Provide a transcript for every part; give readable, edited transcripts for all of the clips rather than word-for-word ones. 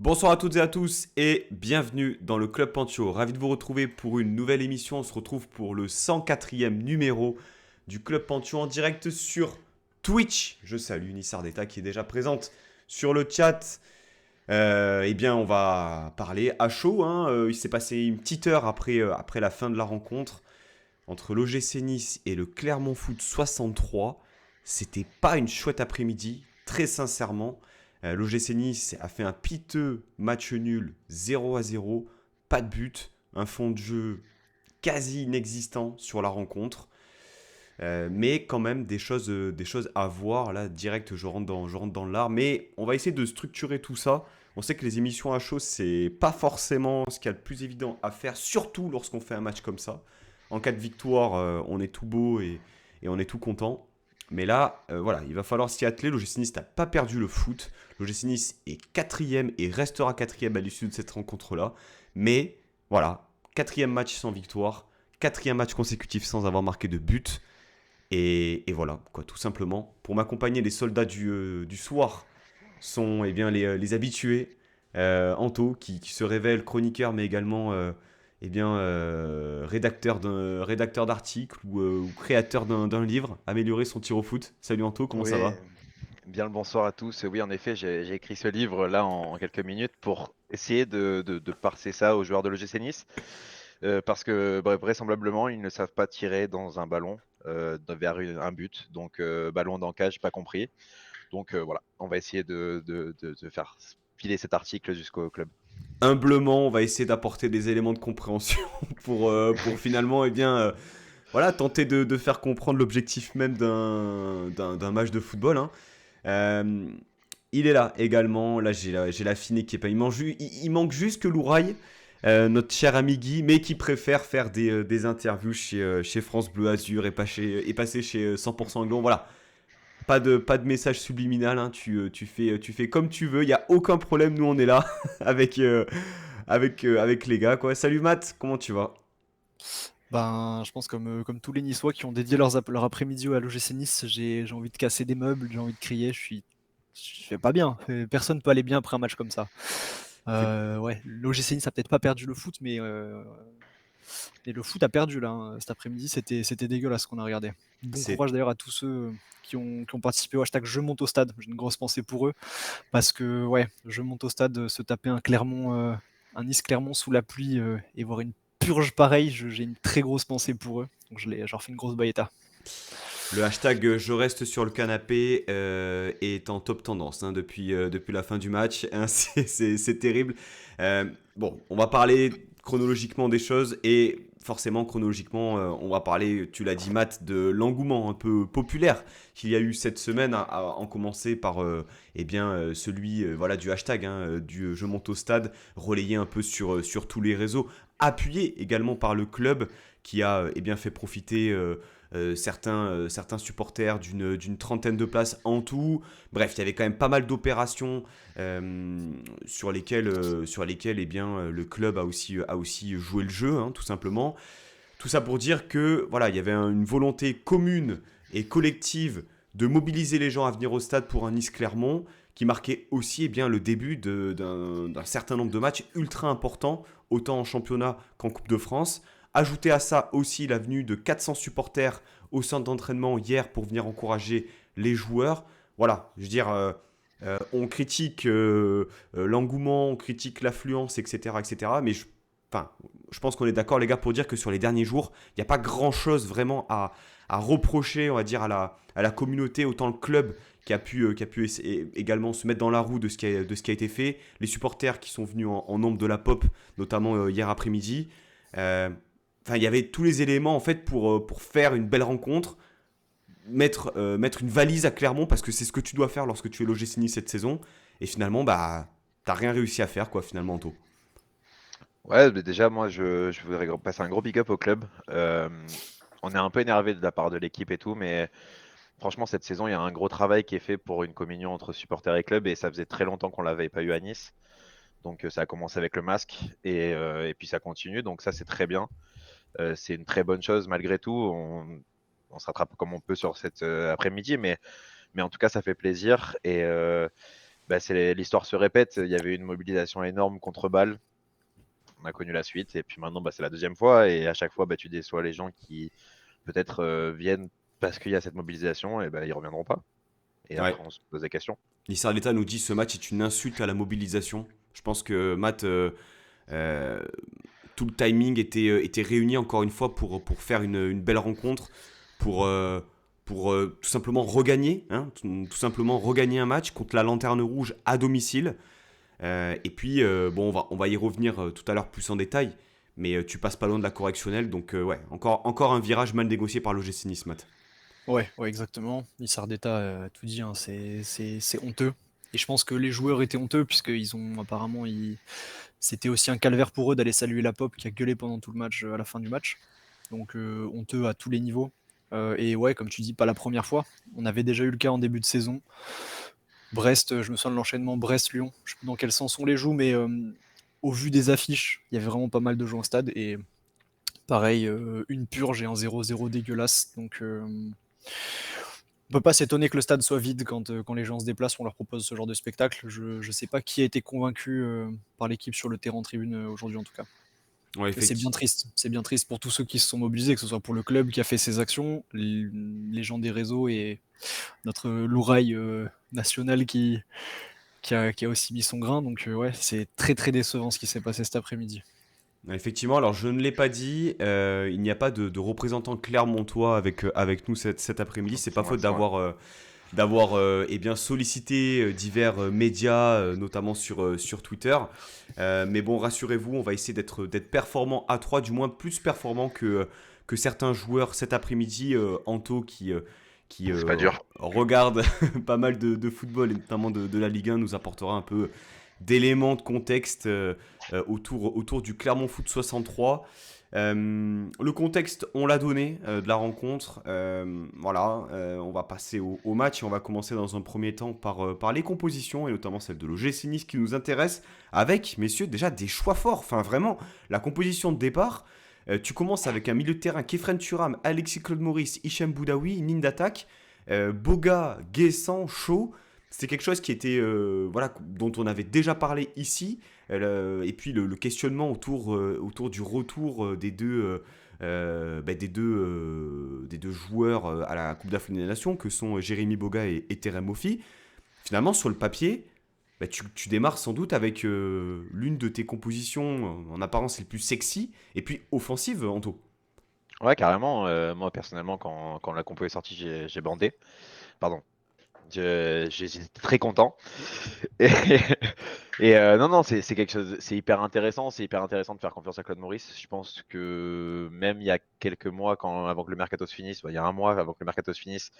Bonsoir à toutes et à tous et bienvenue dans le Club Pancho. Ravi de vous retrouver pour une nouvelle émission. On se retrouve pour le 104e numéro du Club Pancho en direct sur Twitch. Je salue Nissar Deta qui est déjà présente sur le chat. Eh bien, on va parler à chaud, hein. Il s'est passé une petite heure après la fin de la rencontre entre l'OGC Nice et le Clermont Foot 63. C'était pas une chouette après-midi, très sincèrement. L'OGC Nice a fait un piteux match nul 0-0, pas de but, un fond de jeu quasi inexistant sur la rencontre. Mais quand même des choses à voir. Là, direct, je rentre dans l'art. Mais on va essayer de structurer tout ça. On sait que les émissions à chaud, c'est pas forcément ce qu'il y a de plus évident à faire, surtout lorsqu'on fait un match comme ça. En cas de victoire, on est tout beau et on est tout content. Mais là, voilà, il va falloir s'y atteler. L'OGC Nice n'a pas perdu le foot. L'OGC Nice est quatrième et restera quatrième à l'issue de cette rencontre-là. Mais voilà, quatrième match sans victoire, quatrième match consécutif sans avoir marqué de but. Et voilà, quoi, tout simplement. Pour m'accompagner, les soldats du soir sont eh bien, les habitués. Anto, qui se révèle chroniqueur, mais également rédacteur d'articles ou créateur d'un livre, améliorer son tir au foot. Salut Anto, comment ça Oui, va? bien le bonsoir à tous. Oui, en effet, j'ai écrit ce livre là en quelques minutes pour essayer de passer ça aux joueurs de l'OGC Nice. Parce que vraisemblablement, ils ne savent pas tirer dans un ballon vers un but. Donc, ballon dans cage, pas compris. Donc, voilà, on va essayer de faire filer cet article jusqu'au club. Humblement, on va essayer d'apporter des éléments de compréhension pour finalement voilà, tenter de faire comprendre l'objectif même d'un match de football, hein. Euh, il est là également. Là, j'ai la fine équipe. Il manque juste que Louraille, notre cher ami Guy, mais qui préfère faire des interviews chez France Bleu Azur et passer chez 100% Aiglon. Voilà, pas de message subliminal, hein. Tu fais comme tu veux. Il n'y a aucun problème. Nous, on est là avec les gars, quoi. Salut Matt, comment tu vas? Ben, je pense comme tous les Niçois qui ont dédié leur après-midi à l'OGC Nice, j'ai envie de casser des meubles, j'ai envie de crier, je vais pas bien. Personne peut aller bien après un match comme ça. C'est Ouais, l'OGC Nice a peut-être pas perdu le foot, mais le foot a perdu là, hein. Cet après-midi, c'était dégueulasse ce qu'on a regardé. Bon c'est courage d'ailleurs à tous ceux qui ont participé au hashtag Je monte au stade. J'ai une grosse pensée pour eux parce que ouais, Je monte au stade, se taper un Nice Clermont sous la pluie et voir une purge pareille, j'ai une très grosse pensée pour eux. Donc je leur fais une grosse baïta. Le hashtag je reste sur le canapé est en top tendance, hein, depuis la fin du match, hein. C'est terrible. Euh, bon, on va parler chronologiquement des choses et forcément chronologiquement on va parler, tu l'as dit Matt, de l'engouement un peu populaire qu'il y a eu cette semaine, à en commencer par celui voilà, du hashtag, hein, du je monte au stade, relayé un peu sur tous les réseaux, appuyé également par le club qui a fait profiter certains supporters d'une trentaine de places en tout. Bref, il y avait quand même pas mal d'opérations sur lesquelles le club a aussi joué le jeu, hein, tout simplement. Tout ça pour dire que voilà, il y avait une volonté commune et collective de mobiliser les gens à venir au stade pour un Nice-Clermont qui marquait aussi le début d'un certain nombre de matchs ultra importants, autant en championnat qu'en Coupe de France. Ajouter à ça aussi la venue de 400 supporters au centre d'entraînement hier pour venir encourager les joueurs. Voilà, je veux dire, on critique l'engouement, on critique l'affluence, etc., etc. Mais enfin, je pense qu'on est d'accord, les gars, pour dire que sur les derniers jours, il n'y a pas grand-chose vraiment à reprocher, on va dire, à la communauté, autant le club qui a pu également se mettre dans la roue de ce qui a été fait, les supporters qui sont venus en nombre de la pop, notamment hier après-midi. Euh, Enfin, il y avait tous les éléments en fait pour faire une belle rencontre, mettre une valise à Clermont parce que c'est ce que tu dois faire lorsque tu es logé Nice cette saison. Et finalement, bah, t'as rien réussi à faire quoi finalement, Anto. Ouais, mais déjà, moi, je voudrais passer un gros big up au club. On est un peu énervé de la part de l'équipe et tout, mais franchement, cette saison, il y a un gros travail qui est fait pour une communion entre supporters et club, et ça faisait très longtemps qu'on l'avait pas eu à Nice. Donc, ça a commencé avec le masque, et puis ça continue. Donc, ça, c'est très bien. C'est une très bonne chose malgré tout. On se rattrape comme on peut sur cet après-midi, mais en tout cas, ça fait plaisir. bah, l'histoire se répète. Il y avait une mobilisation énorme contre Bâle. On a connu la suite. Et puis maintenant, bah, c'est la deuxième fois. Et à chaque fois, bah, tu déçois les gens qui peut-être viennent parce qu'il y a cette mobilisation. Et bah, ils reviendront pas. Et Ouais. après, on se pose des questions. Lissard d'État nous dit ce match est une insulte à la mobilisation. Je pense que Matt, euh, tout le timing était réuni encore une fois pour faire une belle rencontre, pour, euh, pour tout simplement regagner, hein, tout simplement regagner un match contre la Lanterne Rouge à domicile. Et puis, bon, on va y revenir tout à l'heure plus en détail, mais tu passes pas loin de la correctionnelle, donc ouais, encore un virage mal négocié par l'OGC Nice, Matt. Ouais, ouais, exactement. Lissard d'État a tout dit, hein, c'est honteux. Et je pense que les joueurs étaient honteux, puisqu'ils ont apparemment. C'était aussi un calvaire pour eux d'aller saluer la Pop qui a gueulé pendant tout le match à la fin du match. Donc honteux à tous les niveaux. Et ouais, comme tu dis, pas la première fois. On avait déjà eu le cas en début de saison. Brest, je me souviens de l'enchaînement Brest-Lyon. Je sais plus dans quel sens on les joue, mais au vu des affiches, il y avait vraiment pas mal de gens au stade. Et pareil, une purge et un 0-0 dégueulasse. Donc on peut pas s'étonner que le stade soit vide quand les gens se déplacent, on leur propose ce genre de spectacle. Je sais pas qui a été convaincu par l'équipe sur le terrain en tribune aujourd'hui en tout cas. Ouais, Et c'est bien triste. C'est bien triste pour tous ceux qui se sont mobilisés, que ce soit pour le club qui a fait ses actions, les gens des réseaux et notre louraille nationale qui a aussi mis son grain. Donc ouais, c'est très très décevant ce qui s'est passé cet après-midi. Effectivement, alors je ne l'ai pas dit, il n'y a pas de représentant clermontois avec nous cet après-midi. C'est pas faute C'est moi. d'avoir eh bien, sollicité divers médias, notamment sur Twitter. Mais bon, rassurez-vous, on va essayer d'être performant à 3, du moins plus performant que certains joueurs cet après-midi. Anto qui C'est pas dur. regarde pas mal de football, et notamment de la Ligue 1, nous apportera un peu d'éléments de contexte autour du Clermont Foot 63. Le contexte, on l'a donné de la rencontre. Voilà, on va passer au match et on va commencer dans un premier temps par les compositions et notamment celle de l'OGC Nice qui nous intéresse avec, messieurs, déjà des choix forts. Enfin, vraiment, la composition de départ. Tu commences avec un milieu de terrain Kefren Turam, Alexis Claude Maurice, Hichem Boudaoui, une ligne d'attaque, Boga, Guessant, Shaw. C'était quelque chose qui était, voilà, dont on avait déjà parlé ici. Et puis le questionnement autour du retour des deux joueurs à la Coupe d'Afrique des Nations, que sont Jérémy Boga et Terem Moffi. Finalement, sur le papier, bah, tu démarres sans doute avec l'une de tes compositions en apparence les plus sexy et puis offensive, Anto. Ouais, carrément. Moi, personnellement, quand la compo est sortie, j'ai bandé. Pardon. J'étais très content. Et, non, non, c'est quelque chose, c'est hyper intéressant. C'est hyper intéressant de faire confiance à Claude Maurice. Je pense que même il y a quelques mois, avant que le mercato se finisse, il y a un mois avant que le mercato se finisse,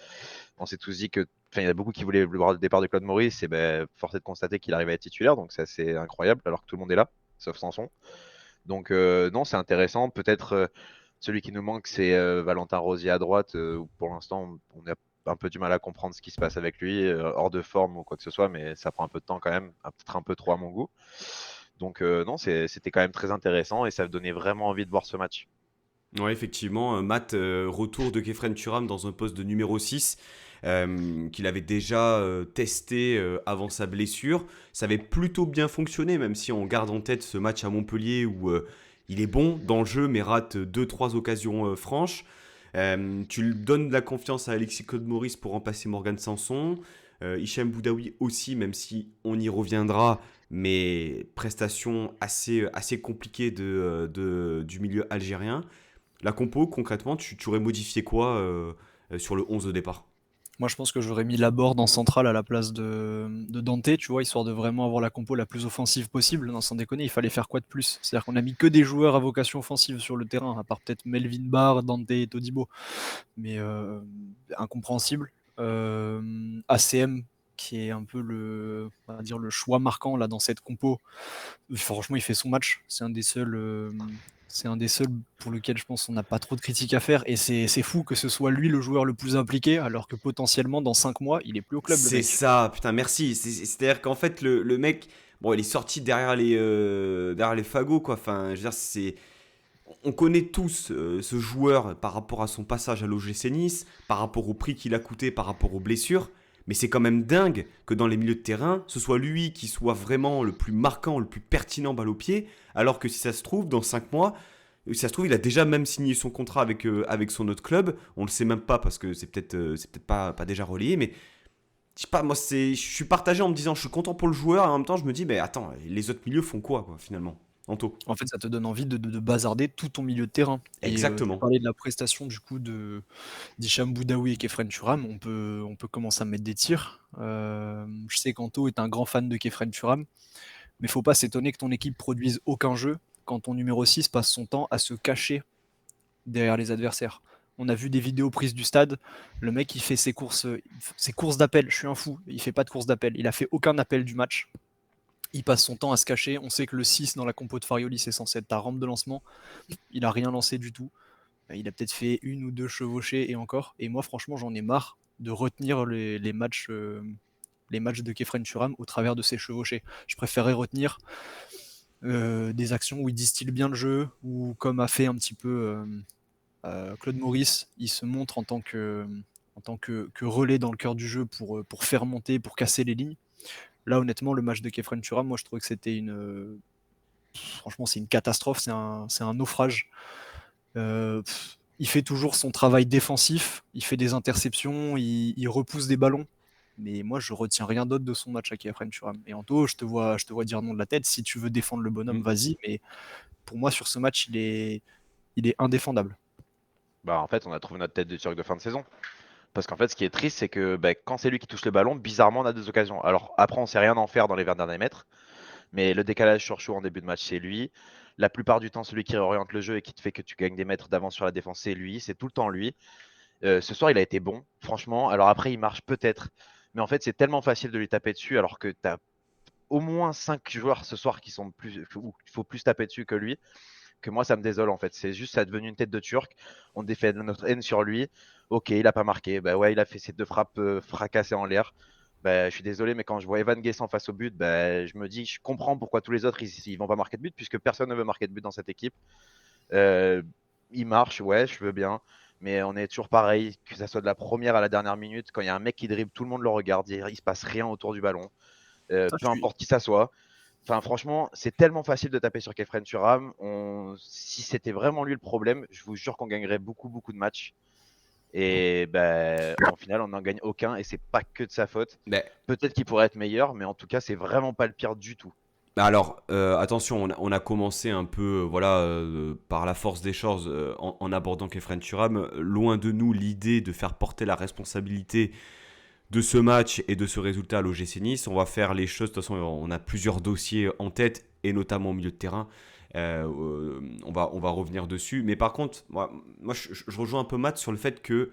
on s'est tous dit que, enfin, il y en a beaucoup qui voulaient voir le départ de Claude Maurice. Et ben, force est de constater qu'il arrive à être titulaire, donc c'est assez incroyable, alors que tout le monde est là, sauf Sanson. Donc non, c'est intéressant. Peut-être celui qui nous manque, c'est Valentin Rosier à droite. Où pour l'instant, on a un peu du mal à comprendre ce qui se passe avec lui, hors de forme ou quoi que ce soit, mais ça prend un peu de temps quand même, peut-être un peu trop à mon goût. Donc non, c'était quand même très intéressant et ça donnait vraiment envie de voir ce match. Ouais, effectivement, Matt, retour de Kefren Turam dans un poste de numéro 6 qu'il avait déjà testé avant sa blessure. Ça avait plutôt bien fonctionné, même si on garde en tête ce match à Montpellier où il est bon dans le jeu, mais rate 2-3 occasions franches. Tu donnes de la confiance à Alexis Claude Maurice pour remplacer Morgan Sanson. Hichem Boudaoui aussi, même si on y reviendra, mais prestation assez compliquée du milieu algérien. La compo, concrètement, tu aurais modifié quoi sur le 11 de départ? Moi, je pense que j'aurais mis Laborde en centrale à la place de Dante, tu vois, histoire de vraiment avoir la compo la plus offensive possible. Non, sans déconner, il fallait faire quoi de plus? C'est-à-dire qu'on a mis que des joueurs à vocation offensive sur le terrain, à part peut-être Melvin Barr, Dante et Todibo. Mais incompréhensible. ACM, qui est un peu on va dire le choix marquant là dans cette compo. Franchement, il fait son match. C'est un des seuls pour lequel je pense qu'on n'a pas trop de critiques à faire. Et c'est fou que ce soit lui le joueur le plus impliqué, alors que potentiellement dans 5 mois, il est plus au club, le C'est mec. ça, putain, merci. C'est-à-dire qu'en fait, le mec, bon, il est sorti derrière les fagots, quoi. Enfin, je veux dire, on connaît tous ce joueur par rapport à son passage à l'OGC Nice, par rapport au prix qu'il a coûté, par rapport aux blessures. Mais c'est quand même dingue que dans les milieux de terrain, ce soit lui qui soit vraiment le plus marquant, le plus pertinent balle au pied, alors que si ça se trouve, dans 5 mois, si ça se trouve, il a déjà même signé son contrat avec son autre club. On le sait même pas parce que c'est peut-être pas déjà relié, mais je sais pas, moi je suis partagé en me disant je suis content pour le joueur et en même temps je me dis mais attends, les autres milieux font quoi finalement? Anto. En fait, ça te donne envie de bazarder tout ton milieu de terrain. Et tu Exactement. parlais de la prestation du coup d'Hicham Boudaoui et Kefren Turam, on peut commencer à mettre des tirs. Je sais qu'Anto est un grand fan de Kefren Turam, mais faut pas s'étonner que ton équipe produise aucun jeu quand ton numéro 6 passe son temps à se cacher derrière les adversaires. On a vu des vidéos prises du stade, le mec il fait ses courses d'appel, je suis un fou, il fait pas de courses d'appel, il a fait aucun appel du match. Il passe son temps à se cacher. On sait que le 6 dans la compo de Farioli, c'est censé être ta rampe de lancement. Il a rien lancé du tout. Il a peut-être fait une ou deux chevauchées et encore. Et moi, franchement, j'en ai marre de retenir les matchs de Kefren Turam au travers de ces chevauchées. Je préférerais retenir des actions où il distille bien le jeu, ou comme a fait un petit peu Claude Maurice, il se montre en tant que relais dans le cœur du jeu pour faire monter, pour casser les lignes. Là, honnêtement, le match de Kefren Turam, moi, je trouvais que c'était franchement, c'est une catastrophe, c'est un naufrage. Il fait toujours son travail défensif, il fait des interceptions, il repousse des ballons. Mais moi, je retiens rien d'autre de son match à Kefren Turam. Et Anto, je te vois dire non de la tête. Si tu veux défendre le bonhomme, vas-y. Mais pour moi, sur ce match, il est indéfendable. Bah, en fait, on a trouvé notre tête de turc de fin de saison. Parce qu'en fait, ce qui est triste, c'est que quand c'est lui qui touche le ballon, bizarrement, on a des occasions. Alors après, on sait rien en faire dans les 20 derniers mètres, mais le décalage sur Chou en début de match, c'est lui. La plupart du temps, celui qui réoriente le jeu et qui te fait que tu gagnes des mètres d'avance sur la défense, c'est lui. C'est tout le temps lui. Ce soir, il a été bon, franchement. Alors après, il marche peut-être, mais en fait, c'est tellement facile de lui taper dessus, alors que tu as au moins 5 joueurs ce soir qui sont plus, où il faut plus taper dessus que lui, que moi, ça me désole en fait. C'est juste, ça est devenu une tête de Turc. On défait notre haine sur lui. Ok, il a pas marqué. Bah ouais, il a fait ses 2 frappes fracassées en l'air. Bah, je suis désolé, mais quand je vois Evan Guessant face au but, bah, je me dis, je comprends pourquoi tous les autres, ils vont pas marquer de but, puisque personne ne veut marquer de but dans cette équipe. Il marche, ouais, je veux bien. Mais on est toujours pareil, que ça soit de la première à la dernière minute. Quand il y a un mec qui dribble, tout le monde le regarde. Il se passe rien autour du ballon. Ça, Peu importe qui ça soit. Enfin, franchement, c'est tellement facile de taper sur Kefren Turam. Si c'était vraiment lui le problème, je vous jure qu'on gagnerait beaucoup, beaucoup de matchs. Et en final, on n'en gagne aucun. Et c'est pas que de sa faute. Mais Peut-être qu'il pourrait être meilleur, mais en tout cas, c'est vraiment pas le pire du tout. alors, attention, on a commencé un peu, voilà, par la force des choses, en abordant Kefren Turam. Loin de nous l'idée de faire porter la responsabilité de ce match et de ce résultat à l'OGC Nice. On va faire les choses, de toute façon, on a plusieurs dossiers en tête, et notamment au milieu de terrain. On va revenir dessus. Mais par contre, moi je rejoins un peu Matt sur le fait que,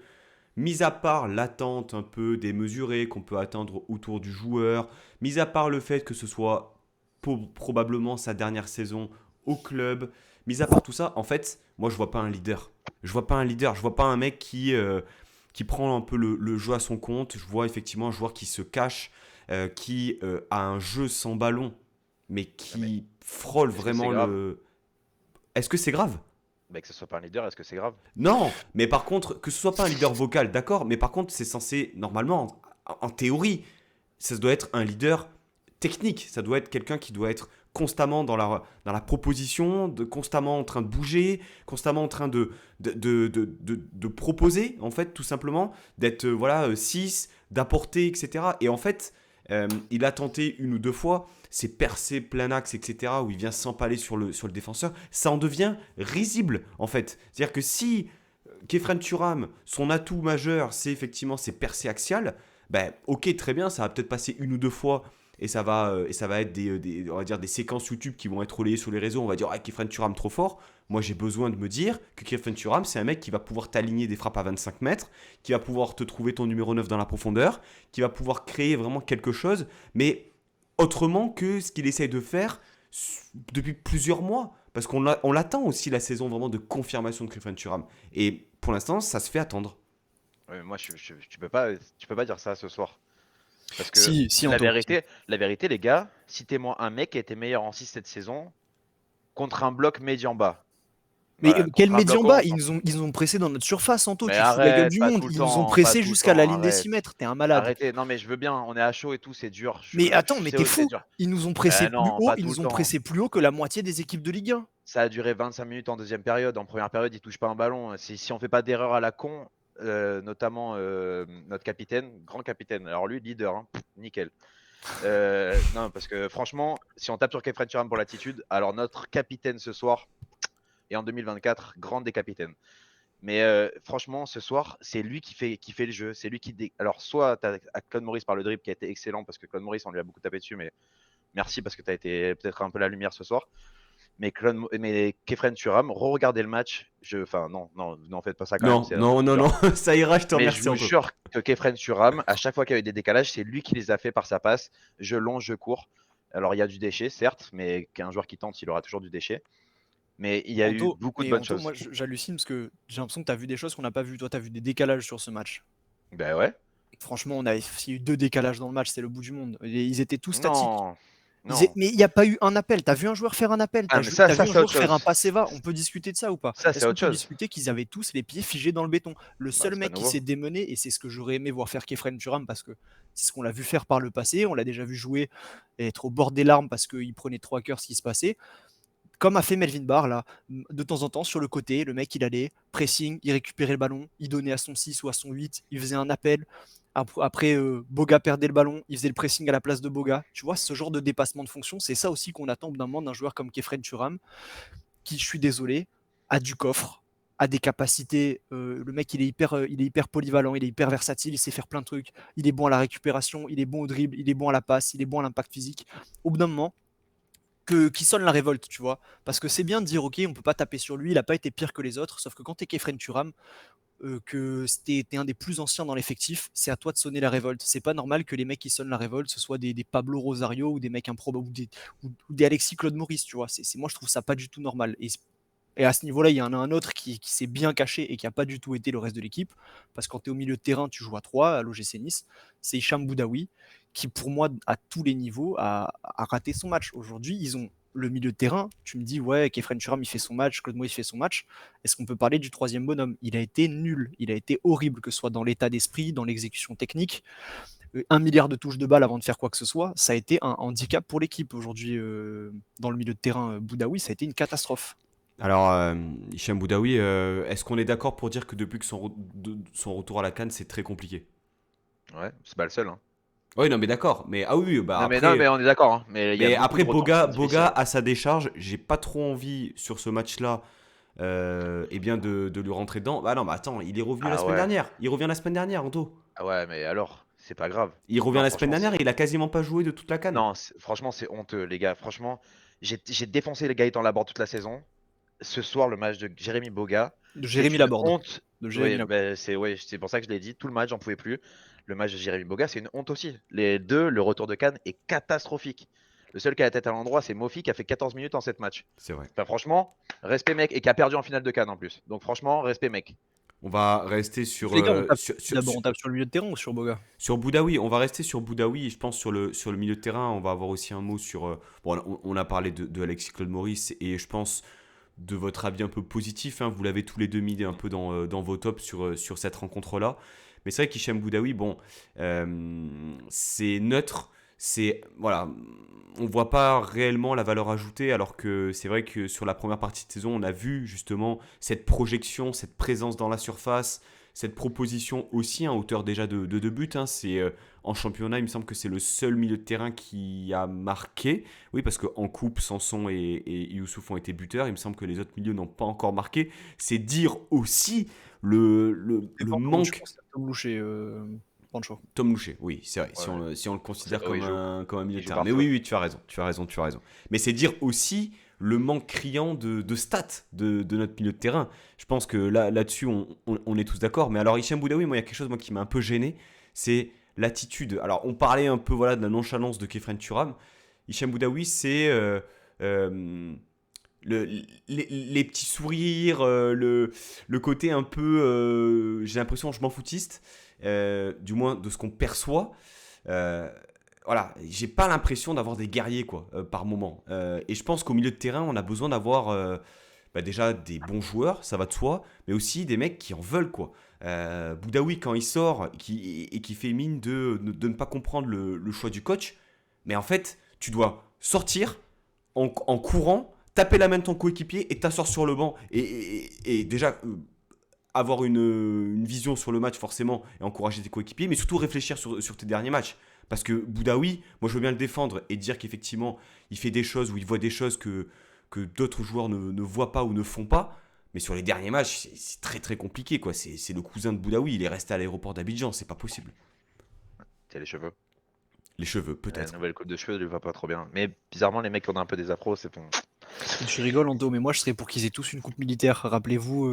mis à part l'attente un peu démesurée qu'on peut attendre autour du joueur, mis à part le fait que ce soit probablement sa dernière saison au club, mis à part tout ça, en fait, moi je vois pas un leader. Je vois pas un leader, je vois pas un mec qui prend un peu le jeu à son compte. Je vois effectivement un joueur qui se cache, qui a un jeu sans ballon, mais Mais qui frôle est-ce que c'est vraiment grave? le... Est-ce que c'est grave? Que ce soit pas un leader, est-ce que c'est grave? Non, mais par contre, que ce soit pas un leader vocal, d'accord, mais par contre, c'est censé, normalement, en théorie, ça doit être un leader technique. Ça doit être quelqu'un qui doit être constamment dans la proposition, constamment en train de bouger, constamment en train de proposer, en fait, tout simplement, d'être, voilà, 6, d'apporter, etc. Et en fait, il a tenté une ou deux fois, c'est percé plein axe, etc., où il vient s'empaler sur le défenseur. Ça en devient risible, en fait. C'est-à-dire que si Kefren Turam, son atout majeur, c'est effectivement ses percées axiales, ben, ok, très bien, ça va peut-être passer une ou deux fois et ça va être on va dire des séquences YouTube qui vont être relayées sur les réseaux. On va dire, ah, Kefren Turam trop fort. Moi, j'ai besoin de me dire que Kefren Turam, c'est un mec qui va pouvoir t'aligner des frappes à 25 mètres, qui va pouvoir te trouver ton numéro 9 dans la profondeur, qui va pouvoir créer vraiment quelque chose, mais autrement que ce qu'il essaye de faire depuis plusieurs mois. Parce on l'attend aussi, la saison vraiment de confirmation de Kefren Turam. Et pour l'instant, ça se fait attendre. Ouais, moi, tu peux pas dire ça ce soir. Parce que Si, la Anto. vérité, les gars, citez-moi un mec qui a été meilleur en 6 cette saison contre un bloc médian bas. Mais Voilà, quel contre un bloc Mediamba, haut. ils nous ont pressé dans notre surface, Anto, Mais tu te fous de la gueule arrête, du pas monde. tout le Ils nous ont temps, pas pressé tout le jusqu'à la temps, ligne des arrête. 6 mètres, t'es un malade. Arrêtez, non mais je veux bien, on est à chaud et tout, c'est dur. Mais attends, Je mais sais t'es où c'est fou. dur. Ils nous ont pressé Mais plus non, haut, pas ils tout le nous ont temps. pressé plus haut que la moitié des équipes de Ligue 1. Ça a duré 25 minutes en deuxième période. En première période, ils touchent pas un ballon. Si on fait pas d'erreur à la con, notamment notre capitaine, grand capitaine. Alors lui, leader, hein, nickel. Non, parce que franchement, si on tape sur Kefren Turam pour l'attitude, alors notre capitaine ce soir et en 2024, grand des capitaines. Mais franchement, ce soir, c'est lui qui fait le jeu. C'est lui qui. Alors, soit tu as Claude Maurice par le dribble qui a été excellent parce que Claude Maurice, on lui a beaucoup tapé dessus, mais merci parce que tu as été peut-être un peu la lumière ce soir. Mais Kefren Turam, re-regardez le match. Enfin, non, n'en faites pas ça quand même. Non, ça ira, je te Mais remercie. je vous jure que Kefren Turam, à chaque fois qu'il y avait des décalages, c'est lui qui les a fait par sa passe. Je longe, je cours. Alors, il y a du déchet, certes, mais qu'un joueur qui tente, il aura toujours du déchet. Mais il y a eu beaucoup de bonnes choses. Moi, j'hallucine parce que j'ai l'impression que tu as vu des choses qu'on n'a pas vues. Toi, tu as vu des décalages sur ce match. Ben ouais. Franchement, s'il y a eu 2 décalages dans le match, c'est le bout du monde. Ils étaient tous statiques. Non. Mais il n'y a pas eu un appel. T'as vu un joueur faire un appel? T'as vu un joueur faire un passe va? On peut discuter de ça ou pas? Est-ce qu'on peut discuter qu'ils avaient tous les pieds figés dans le béton? Le seul mec qui s'est démené, et c'est ce que j'aurais aimé voir faire Kefren Turam, parce que c'est ce qu'on l'a vu faire par le passé, on l'a déjà vu jouer et être au bord des larmes parce qu'il prenait 3 cœurs ce qui se passait. Comme a fait Melvin Barr, là, de temps en temps, sur le côté, le mec, il allait, pressing, il récupérait le ballon, il donnait à son 6 ou à son 8, il faisait un appel. Après, Boga perdait le ballon, il faisait le pressing à la place de Boga. Tu vois, ce genre de dépassement de fonction, c'est ça aussi qu'on attend d'un moment d'un joueur comme Kefren Turam, qui, je suis désolé, a du coffre, a des capacités. Le mec, il est hyper polyvalent, il est hyper versatile, il sait faire plein de trucs. Il est bon à la récupération, il est bon au dribble, il est bon à la passe, il est bon à l'impact physique. Au bout d'un moment, qui sonne la révolte, tu vois. Parce que c'est bien de dire, ok, on peut pas taper sur lui, il a pas été pire que les autres, sauf que quand t'es Kefren Turam, que t'es un des plus anciens dans l'effectif, c'est à toi de sonner la révolte. C'est pas normal que les mecs qui sonnent la révolte, ce soit des Pablo Rosario ou des mecs improbables, ou des Alexis Claude Maurice, tu vois. Moi, je trouve ça pas du tout normal. Et à ce niveau-là, il y en a un autre qui s'est bien caché et qui a pas du tout été le reste de l'équipe. Parce que quand tu es au milieu de terrain, tu joues à 3 à l'OGC Nice. C'est Hicham Boudaoui qui, pour moi, à tous les niveaux, a raté son match. Aujourd'hui, ils ont le milieu de terrain. Tu me dis, ouais, Kefren Turam, il fait son match, Claude Maurice fait son match. Est-ce qu'on peut parler du troisième bonhomme? Il a été nul. Il a été horrible, que ce soit dans l'état d'esprit, dans l'exécution technique. 1 milliard de touches de balle avant de faire quoi que ce soit, ça a été un handicap pour l'équipe aujourd'hui dans le milieu de terrain. Boudaoui, ça a été une catastrophe. Alors, Hicham Boudaoui, est-ce qu'on est d'accord pour dire que depuis que son retour à la CAN, c'est très compliqué? Ouais, c'est pas le seul. Hein. Oui, non, mais d'accord. Mais oui, bah non, après, mais on est d'accord. Hein. Mais après, Boga à sa décharge, j'ai pas trop envie sur ce match-là, bien de lui rentrer dedans. Bah non, mais attends, il est revenu la semaine dernière. Il revient la semaine dernière, Anto. Ah ouais, mais alors, c'est pas grave. Il revient la semaine dernière et il a quasiment pas joué de toute la CAN. Non, franchement, c'est honteux, les gars. Franchement, j'ai défoncé les Gaëtan Laborde toute la saison. Ce soir, le match de Jérémy Boga. De Jérémy Laborde. Honte. C'est pour ça que je l'ai dit. Tout le match, j'en pouvais plus. Le match de Jérémy Boga, c'est une honte aussi. Les deux, le retour de Cannes est catastrophique. Le seul qui a la tête à l'endroit, c'est Mofi qui a fait 14 minutes en 7 matchs. C'est vrai. Enfin, franchement, respect mec. Et qui a perdu en finale de Cannes en plus. Donc, franchement, respect mec. On va rester sur. Les gars, on tape sur le milieu de terrain ou sur Boga? Sur Boudaoui, on va rester sur Boudaoui. Je pense sur le milieu de terrain, on va avoir aussi un mot sur. On a parlé de Alexis Claude Maurice et je pense de votre avis un peu positif. Hein, vous l'avez tous les deux mis un peu dans vos tops sur cette rencontre-là. Mais c'est vrai qu'Hicham Boudaoui, c'est neutre. Voilà, on voit pas réellement la valeur ajoutée, alors que c'est vrai que sur la première partie de saison, on a vu justement cette projection, cette présence dans la surface, cette proposition aussi, à hauteur déjà de 2 buts. Hein. En championnat, il me semble que c'est le seul milieu de terrain qui a marqué. Oui, parce qu'en coupe, Sanson et Youssouf ont été buteurs. Il me semble que les autres milieux n'ont pas encore marqué. C'est dire aussi le manque. Tom Loucher, Pancho. Tom Loucher, oui, c'est vrai. Ouais. Si on le considère comme un milieu de terrain. partout. Mais oui, tu as raison. Mais c'est dire aussi le manque criant de stats de notre milieu de terrain. Je pense que là-dessus, on est tous d'accord. Mais alors, Hicham Boudaoui, moi, il y a quelque chose qui m'a un peu gêné, c'est l'attitude. Alors, on parlait un peu de la nonchalance de Kefren Turam. Hicham Boudaoui, c'est les petits sourires, le côté un peu, j'ai l'impression, je m'en foutiste, du moins de ce qu'on perçoit. Voilà, j'ai pas l'impression d'avoir des guerriers par moment. Et je pense qu'au milieu de terrain, on a besoin d'avoir bah, déjà des bons joueurs, ça va de soi, mais aussi des mecs qui en veulent, quoi. Boudaoui, quand il sort et qui fait mine de ne pas comprendre le choix du coach, mais en fait, tu dois sortir en courant, taper la main de ton coéquipier et t'asseoir sur le banc. Et déjà, avoir une vision sur le match forcément et encourager tes coéquipiers, mais surtout réfléchir sur tes derniers matchs. Parce que Boudaoui, moi je veux bien le défendre et dire qu'effectivement il fait des choses ou il voit des choses que d'autres joueurs ne voient pas ou ne font pas. Mais sur les derniers matchs, c'est très très compliqué, quoi. C'est le cousin de Boudaoui, il est resté à l'aéroport d'Abidjan, c'est pas possible. C'est les cheveux. Les cheveux, La peut-être. nouvelle coupe de cheveux, lui va pas trop bien. Mais bizarrement, les mecs qui ont un peu des afros, c'est bon. Tu rigoles, Anto, mais moi je serais pour qu'ils aient tous une coupe militaire. Rappelez-vous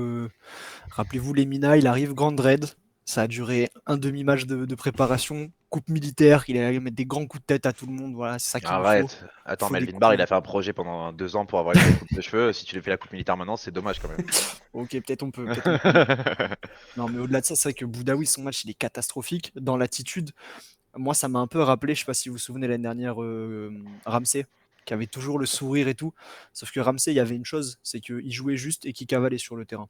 Lemina, il arrive Grand Raid. Ça a duré un demi-match de préparation. Coupe militaire, il allait mettre des grands coups de tête à tout le monde. Voilà, c'est ça qu'il nous faut. Arrête. Attends, Faut des Melvin Barr, il coups. a fait un projet pendant 2 ans pour avoir une nouvelle coupe de cheveux. Si tu lui fais la coupe militaire maintenant, c'est dommage quand même. Ok, peut-être on peut. Peut-être on peut. Non, mais au-delà de ça, c'est vrai que Boudaoui, son match, il est catastrophique. Dans l'attitude, moi, ça m'a un peu rappelé, je sais pas si vous vous souvenez l'année dernière, Ramsey, qui avait toujours le sourire et tout. Sauf que Ramsey, il y avait une chose, c'est qu'il jouait juste et qu'il cavalait sur le terrain.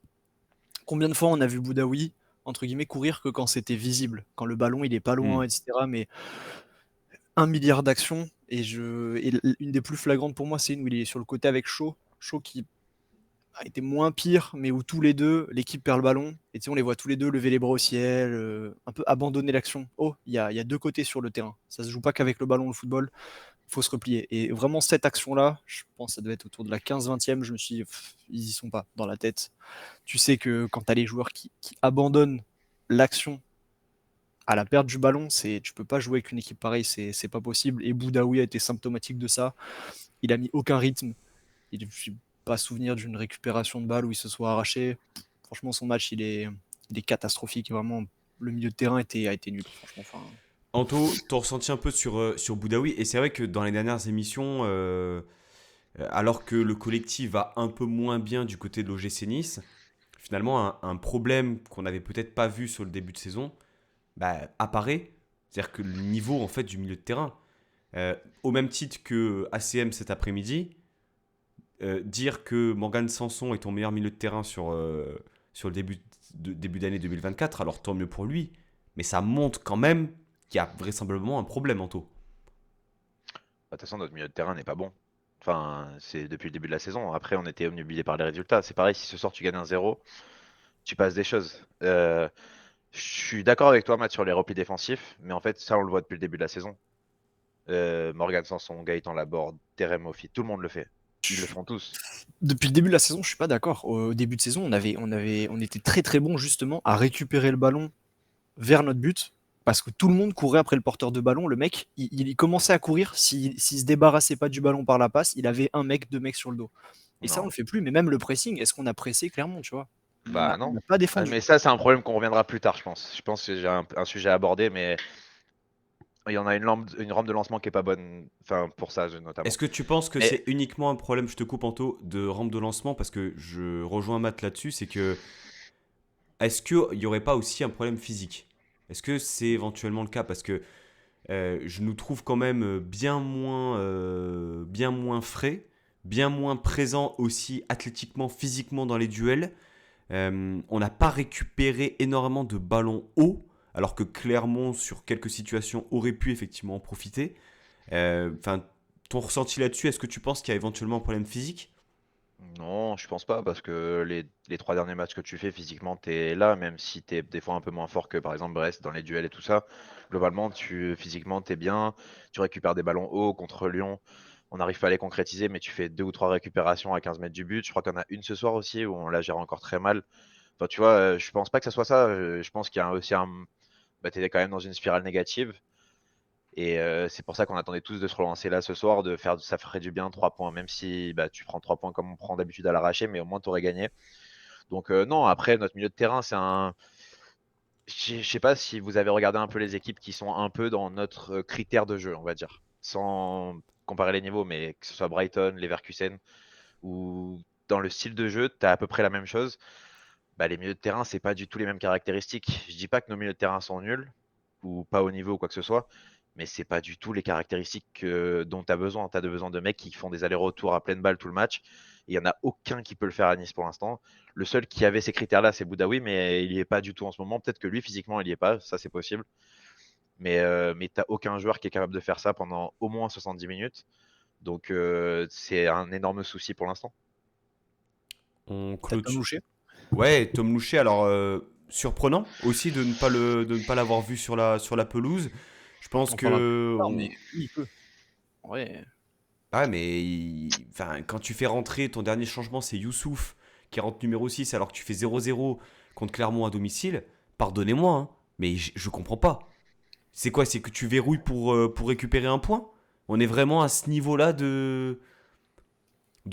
Combien de fois on a vu Boudaoui, entre guillemets, courir que quand c'était visible, quand le ballon il est pas loin, Hmm. etc. Mais 1 milliard d'actions, une des plus flagrantes pour moi, c'est une où il est sur le côté avec Shaw. Shaw qui a été moins pire, mais où tous les deux, l'équipe perd le ballon, et tu sais, on les voit tous les deux lever les bras au ciel, un peu abandonner l'action. Oh, il y a deux côtés sur le terrain. Ça se joue pas qu'avec le ballon, le football, il faut se replier. Et vraiment, cette action-là, je pense que ça devait être autour de la 15-20e, je me suis dit, ils y sont pas dans la tête. Tu sais que quand tu as les joueurs qui abandonnent l'action à la perte du ballon, tu peux pas jouer avec une équipe pareille, c'est pas possible. Et Boudaoui a été symptomatique de ça. Il a mis aucun rythme. Il ne suis pas souvenir d'une récupération de balle où il se soit arraché. Franchement, son match, il est catastrophique. Vraiment, le milieu de terrain a été nul. Franchement, enfin, Anto, t'as ressenti un peu sur Boudaoui, et c'est vrai que dans les dernières émissions, alors que le collectif va un peu moins bien du côté de l'OGC Nice, finalement, un problème qu'on n'avait peut-être pas vu sur le début de saison bah, apparaît. C'est-à-dire que le niveau en fait, du milieu de terrain, au même titre que ACM cet après-midi, dire que Morgan Sanson est ton meilleur milieu de terrain sur le début d'année 2024, alors tant mieux pour lui. Mais ça montre quand même qu'il y a vraisemblablement un problème, Anto. De toute façon, notre milieu de terrain n'est pas bon. Enfin, c'est depuis le début de la saison. Après, on était omnubilé par les résultats. C'est pareil, si ce soir tu gagnes 1-0, tu passes des choses. Je suis d'accord avec toi, Matt, sur les replis défensifs, mais en fait, ça, on le voit depuis le début de la saison. Morgan Sanson, Gaëtan Laborde, Terem Moffi, tout le monde le fait. Ils le font tous. depuis le début de la saison, je suis pas d'accord. Au début de saison, on était très très bon justement à récupérer le ballon vers notre but parce que tout le monde courait après le porteur de ballon. Le mec, il commençait à courir. S'il se débarrassait pas du ballon par la passe, il avait un mec, deux mecs sur le dos. Et ça, on Non. le fait plus. Mais même le pressing, est-ce qu'on a pressé clairement, tu vois? Bah On non. n'a pas Ah, défendu. mais ça, c'est un problème qu'on reviendra plus tard, je pense. Je pense que j'ai un sujet à aborder, mais il y en a une rampe de lancement qui est pas bonne, enfin pour ça notamment. Est-ce que tu penses que Mais c'est uniquement un problème, je te coupe Anto, de rampe de lancement parce que je rejoins Matt là-dessus, c'est que est-ce qu'il n'y aurait pas aussi un problème physique? Est-ce que c'est éventuellement le cas? Parce que je nous trouve quand même bien moins frais, bien moins présents aussi athlétiquement, physiquement dans les duels. On n'a pas récupéré énormément de ballons hauts, alors que Clermont, sur quelques situations, aurait pu effectivement en profiter. Enfin, ton ressenti là-dessus, est-ce que tu penses qu'il y a éventuellement un problème physique? non, je pense pas, parce que les 3 derniers matchs que tu fais physiquement, t'es là, même si t'es des fois un peu moins fort que par exemple Brest dans les duels et tout ça. Globalement, physiquement, t'es bien, tu récupères des ballons hauts contre Lyon. On n'arrive pas à les concrétiser, mais tu fais 2 ou 3 récupérations à 15 mètres du but. Je crois qu'il y en a une ce soir aussi où on la gère encore très mal. Enfin, tu vois, je pense pas que ça soit ça. Je pense qu'il y a aussi bah, t'es quand même dans une spirale négative. Et c'est pour ça qu'on attendait tous de se relancer là ce soir, ça ferait du bien 3 points, même si bah, tu prends 3 points comme on prend d'habitude à l'arraché, mais au moins tu aurais gagné. Donc non, après notre milieu de terrain, c'est un. Je sais pas si vous avez regardé un peu les équipes qui sont un peu dans notre critère de jeu, on va dire, sans comparer les niveaux, mais que ce soit Brighton, Leverkusen, ou dans le style de jeu, tu as à peu près la même chose. Bah, les milieux de terrain, c'est pas du tout les mêmes caractéristiques. Je dis pas que nos milieux de terrain sont nuls ou pas au niveau ou quoi que ce soit, mais c'est pas du tout les caractéristiques dont tu as besoin. Tu as besoin de mecs qui font des allers-retours à pleine balle tout le match. Il n'y en a aucun qui peut le faire à Nice pour l'instant. Le seul qui avait ces critères-là, c'est Boudaoui, mais il n'y est pas du tout en ce moment. Peut-être que lui, physiquement, il n'y est pas, ça c'est possible. Mais tu n'as aucun joueur qui est capable de faire ça pendant au moins 70 minutes. Donc c'est un énorme souci pour l'instant. On T'as Tom clôture. Louché. Ouais, Tom Louché, alors surprenant aussi de ne pas l'avoir vu sur la pelouse. Je pense On parlera plus que tard, mais oui, il peut. Ouais. ah, mais enfin, quand tu fais rentrer ton dernier changement, c'est Youssouf qui rentre numéro 6 alors que tu fais 0-0 contre Clermont à domicile. Pardonnez-moi, hein, mais je comprends pas. C'est quoi? C'est que tu verrouilles pour récupérer un point? On est vraiment à ce niveau-là de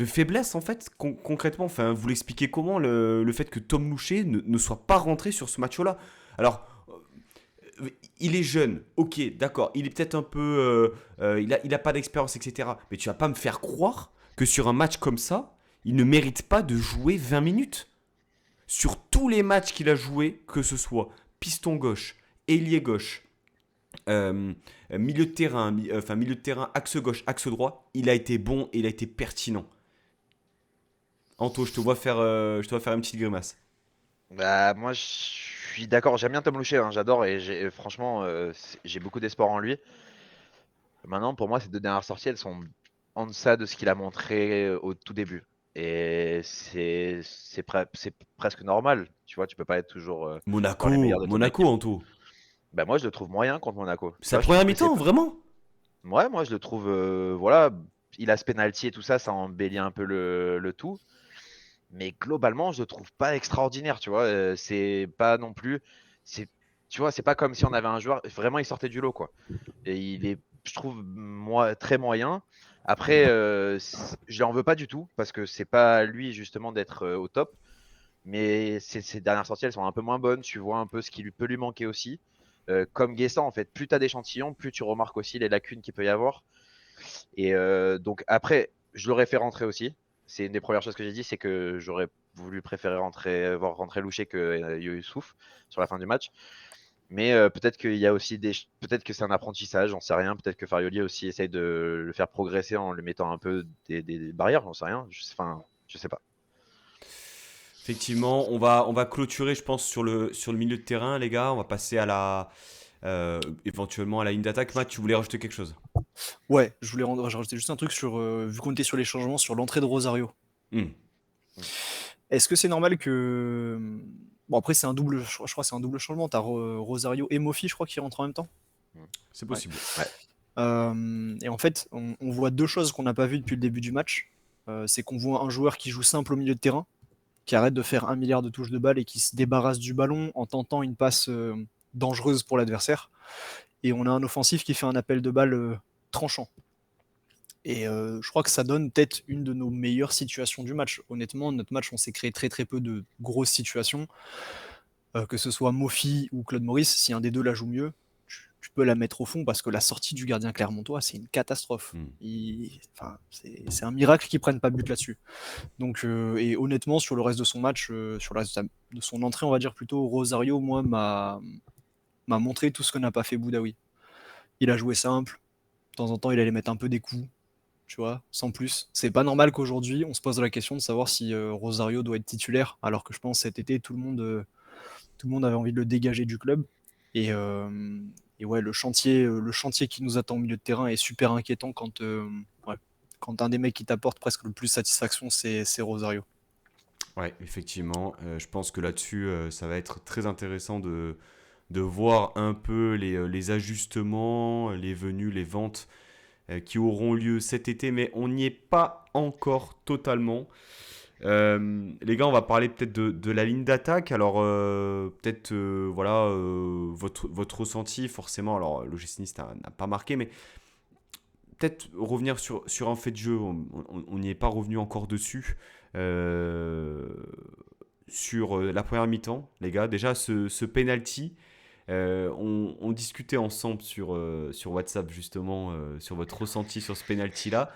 faiblesse en fait, concrètement. Enfin, vous l'expliquez comment le fait que Tom Louché ne soit pas rentré sur ce match-là? Alors, il est jeune, ok, d'accord, il est peut-être un peu, il a pas d'expérience, etc. Mais tu vas pas me faire croire que sur un match comme ça, il ne mérite pas de jouer 20 minutes. Sur tous les matchs qu'il a joué, que ce soit piston gauche, ailier gauche, milieu de terrain, milieu de terrain, axe gauche, axe droit, il a été bon et il a été pertinent. Anto, je te vois faire une petite grimace. Bah, moi, je suis d'accord. J'aime bien Tom Louché, hein, j'adore et franchement, j'ai beaucoup d'espoir en lui. Maintenant, pour moi, ces deux dernières sorties, elles sont en deçà de ce qu'il a montré au tout début. Et c'est presque normal. Tu vois, tu peux pas être toujours dans les meilleurs Monaco, de ton Monaco, équipe. Anto. Bah, moi, je le trouve moyen contre Monaco. Tu Sa vois, je trouve première que c'est mi-temps, pas. vraiment? Ouais, moi, je le trouve. Voilà, il a ce penalty et tout ça, ça embellit un peu le tout. Mais globalement, je le trouve pas extraordinaire, tu vois. C'est pas non plus. C'est, tu vois, c'est pas comme si on avait un joueur. Vraiment, il sortait du lot, quoi. Et il est, je trouve, moi, très moyen. Après, je l'en veux pas du tout, parce que c'est pas à lui, justement, d'être au top. Mais ces dernières sorties, elles sont un peu moins bonnes. Tu vois un peu ce qui peut lui manquer aussi. Comme Guessant, en fait, plus tu as d'échantillons, plus tu remarques aussi les lacunes qu'il peut y avoir. Et donc après, je l'aurais fait rentrer aussi. C'est une des premières choses que j'ai dit, c'est que j'aurais voulu préférer voir rentrer Louché que Youssouf sur la fin du match. Mais peut-être qu'il y a aussi peut-être que c'est un apprentissage, j'en sais rien. Peut-être que Farioli aussi essaye de le faire progresser en lui mettant un peu des barrières, j'en sais rien. Enfin, je sais pas. Effectivement, on va clôturer, je pense, sur le milieu de terrain, les gars. On va passer éventuellement à la ligne d'attaque. Matt, tu voulais rajouter quelque chose? Ouais, j'ai rajouté juste un truc sur, vu qu'on était sur les changements, sur l'entrée de Rosario. Hmm, Est-ce que c'est normal que. Bon, après, c'est un double, je crois que c'est un double changement. T'as Rosario et Mofi, je crois, qui rentrent en même temps. c'est Ouais. possible. Ouais. Et en fait, on voit deux choses qu'on n'a pas vues depuis le début du match. C'est qu'on voit un joueur qui joue simple au milieu de terrain, qui arrête de faire 1 milliard de touches de balle et qui se débarrasse du ballon en tentant une passe dangereuse pour l'adversaire. Et on a un offensif qui fait un appel de balle tranchant. Et je crois que ça donne peut-être une de nos meilleures situations du match. Honnêtement, notre match, on s'est créé très très peu de grosses situations. Que ce soit Mofi ou Claude Maurice, si un des deux la joue mieux, tu peux la mettre au fond parce que la sortie du gardien clermontois, c'est une catastrophe. Hmm. C'est un miracle qu'ils prennent pas but là-dessus. Donc, et honnêtement, sur le reste de son match, sur le reste de son entrée, on va dire plutôt, Rosario, moi, m'a montré tout ce que n'a pas fait Boudaoui. Il a joué simple. De temps en temps, il allait mettre un peu des coups, tu vois, sans plus. C'est pas normal qu'aujourd'hui, on se pose la question de savoir si Rosario doit être titulaire, alors que je pense cet été, tout le monde avait envie de le dégager du club. Et, euh, et ouais, le chantier qui nous attend au milieu de terrain est super inquiétant ouais, quand un des mecs qui t'apporte presque le plus de satisfaction, c'est Rosario. Ouais, effectivement. Je pense que là-dessus, ça va être très intéressant de voir un peu les ajustements, les venues, les ventes qui auront lieu cet été, mais on n'y est pas encore totalement. Les gars, on va parler peut-être de la ligne d'attaque. Alors, peut-être, voilà, votre ressenti, forcément. Alors, l'OGC Nice n'a pas marqué, mais peut-être revenir sur un fait de jeu. On n'y est pas revenu encore dessus. Euh, sur la première mi-temps, les gars, déjà, ce penalty. On discutait ensemble sur WhatsApp justement sur votre ressenti sur ce penalty là.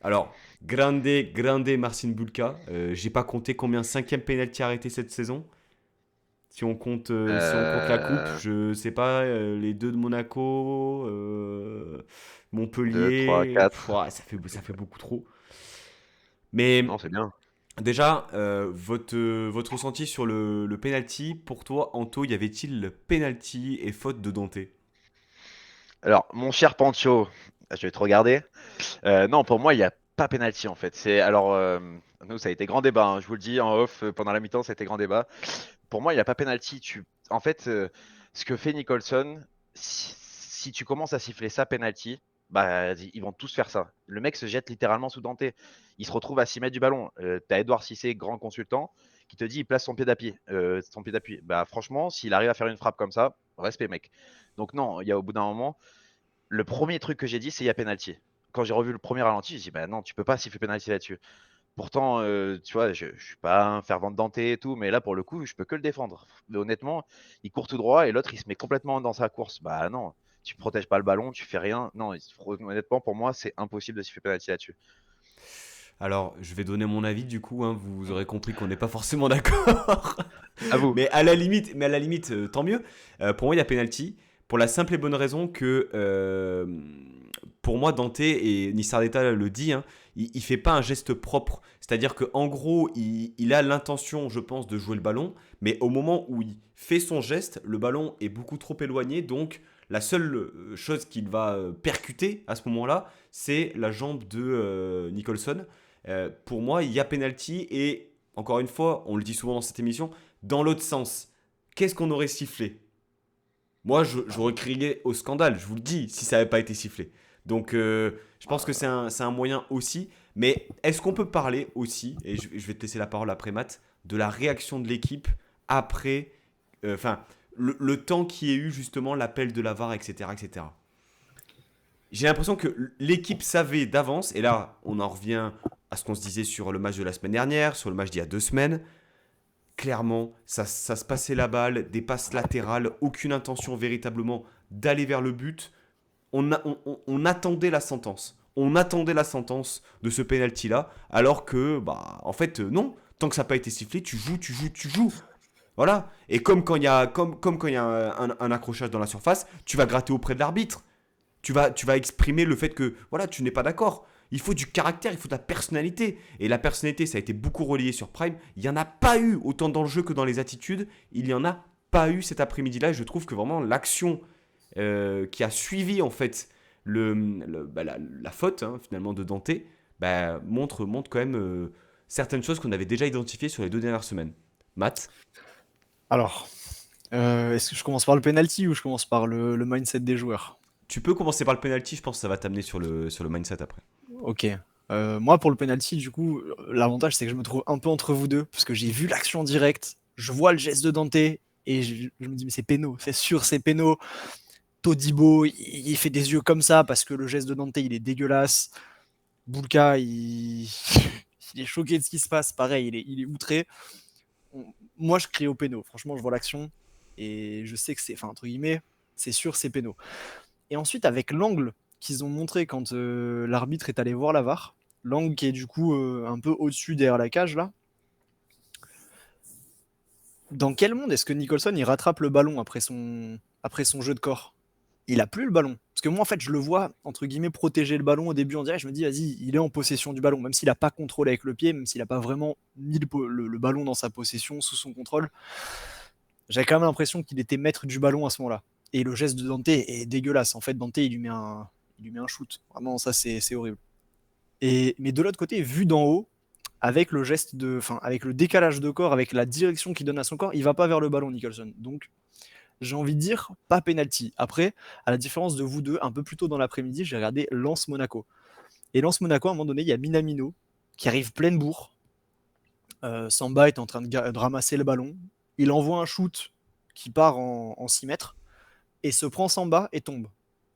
Alors, grande Marcin Bulka. J'ai pas compté combien cinquième penalty arrêté cette saison. Si on compte la coupe, Euh, je sais pas, les deux de Monaco, 2, 3, Montpellier, 4. ouah, ça fait beaucoup trop. Mais Non, c'est bien. déjà, votre ressenti sur le penalty, pour toi, Anto, y avait-il le penalty et faute de Dante? Alors, mon cher Pancho, je vais te regarder. Non, pour moi, il n'y a pas penalty en fait. Nous, ça a été grand débat, hein. Je vous le dis en off, pendant la mi-temps, ça a été grand débat. Pour moi, il n'y a pas penalty. En fait, ce que fait Nicholson, si tu commences à siffler ça penalty, bah, ils vont tous faire ça. Le mec se jette littéralement sous Dante. Il se retrouve à 6 mètres du ballon. T'as Edouard Cissé, grand consultant, qui te dit il place son pied d'appui. Son pied d'appui. Bah, franchement, s'il arrive à faire une frappe comme ça, respect, mec. Donc, non, il y a au bout d'un moment, le premier truc que j'ai dit, c'est il y a penalty. Quand j'ai revu le premier ralenti, j'ai dit bah non, tu peux pas siffler penalty là-dessus. Pourtant, tu vois, je suis pas un fervent de Dante et tout, mais là, pour le coup, je peux que le défendre. Mais honnêtement, il court tout droit et l'autre, il se met complètement dans sa course. Bah non, tu protèges pas le ballon, tu fais rien. Non, honnêtement, pour moi, c'est impossible de siffler penalty là-dessus. Alors, je vais donner mon avis du coup, hein, vous aurez compris qu'on n'est pas forcément d'accord. À vous. Mais à la limite, tant mieux. Pour moi, il y a penalty. Pour la simple et bonne raison que, pour moi, Dante, et Nissardetta le dit, hein, il fait pas un geste propre. C'est-à-dire qu'en gros, il a l'intention, je pense, de jouer le ballon, mais au moment où il fait son geste, le ballon est beaucoup trop éloigné. Donc, la seule chose qu'il va percuter à ce moment-là, c'est la jambe de Nicholson. Pour moi, il y a penalty et encore une fois, on le dit souvent dans cette émission, dans l'autre sens, qu'est-ce qu'on aurait sifflé? Moi, j'aurais crié au scandale, je vous le dis, si ça n'avait pas été sifflé. Donc, je pense que c'est un moyen aussi. Mais est-ce qu'on peut parler aussi, et je vais te laisser la parole après Matt, de la réaction de l'équipe après, enfin, le temps qui ait eu justement l'appel de la VAR, etc., etc. J'ai l'impression que l'équipe savait d'avance, et là, on en revient à ce qu'on se disait sur le match de la semaine dernière, sur le match d'il y a 2 semaines. Clairement, ça se passait la balle, des passes latérales, aucune intention véritablement d'aller vers le but. On attendait la sentence. On attendait la sentence de ce penalty-là, alors que, bah, en fait, non. Tant que ça n'a pas été sifflé, tu joues, tu joues, tu joues. Voilà. Et comme quand il y a un accrochage dans la surface, tu vas gratter auprès de l'arbitre. Tu vas exprimer le fait que voilà, tu n'es pas d'accord. Il faut du caractère, il faut de la personnalité. Et la personnalité, ça a été beaucoup relayé sur Prime. Il n'y en a pas eu autant dans le jeu que dans les attitudes. Il n'y en a pas eu cet après-midi-là. Et je trouve que vraiment l'action qui a suivi en fait la faute hein, finalement de Dante bah, montre quand même certaines choses qu'on avait déjà identifiées sur les 2 dernières semaines. Matt, Alors, est-ce que je commence par le penalty ou je commence par le mindset des joueurs? tu peux commencer par le penalty, je pense que ça va t'amener sur le mindset après. Ok. Moi, pour le penalty, du coup, l'avantage, c'est que je me trouve un peu entre vous deux, parce que j'ai vu l'action directe, je vois le geste de Dante, et je me dis, mais c'est péno, c'est sûr, c'est péno. Todibo, il fait des yeux comme ça, parce que le geste de Dante, il est dégueulasse. Boulka, il est choqué de ce qui se passe, pareil, il est outré. Moi, je crie au péno. Franchement, je vois l'action, et je sais que c'est, enfin, entre guillemets, c'est sûr, c'est péno. Et ensuite, avec l'angle qu'ils ont montré quand l'arbitre est allé voir la VAR, l'angle qui est du coup un peu au-dessus derrière la cage là, dans quel monde est-ce que Nicholson il rattrape le ballon après son jeu de corps? Il a plus le ballon. Parce que moi, en fait, je le vois, entre guillemets, protéger le ballon au début en direct. Je me dis, vas-y, il est en possession du ballon. Même s'il n'a pas contrôlé avec le pied, même s'il n'a pas vraiment mis le ballon dans sa possession, sous son contrôle, j'avais quand même l'impression qu'il était maître du ballon à ce moment-là. Et le geste de Dante est dégueulasse. En fait, Dante, il lui met un shoot. Vraiment, ça, c'est horrible. Mais de l'autre côté, vu d'en haut, avec le geste avec le décalage de corps, avec la direction qu'il donne à son corps, il va pas vers le ballon, Nicholson. Donc, j'ai envie de dire, pas penalty. Après, à la différence de vous deux, un peu plus tôt dans l'après-midi, j'ai regardé Lens Monaco. Et Lens Monaco, à un moment donné, il y a Minamino qui arrive pleine bourre. Samba est en train de ramasser le ballon. Il envoie un shoot qui part en 6 mètres et se prend Samba et tombe.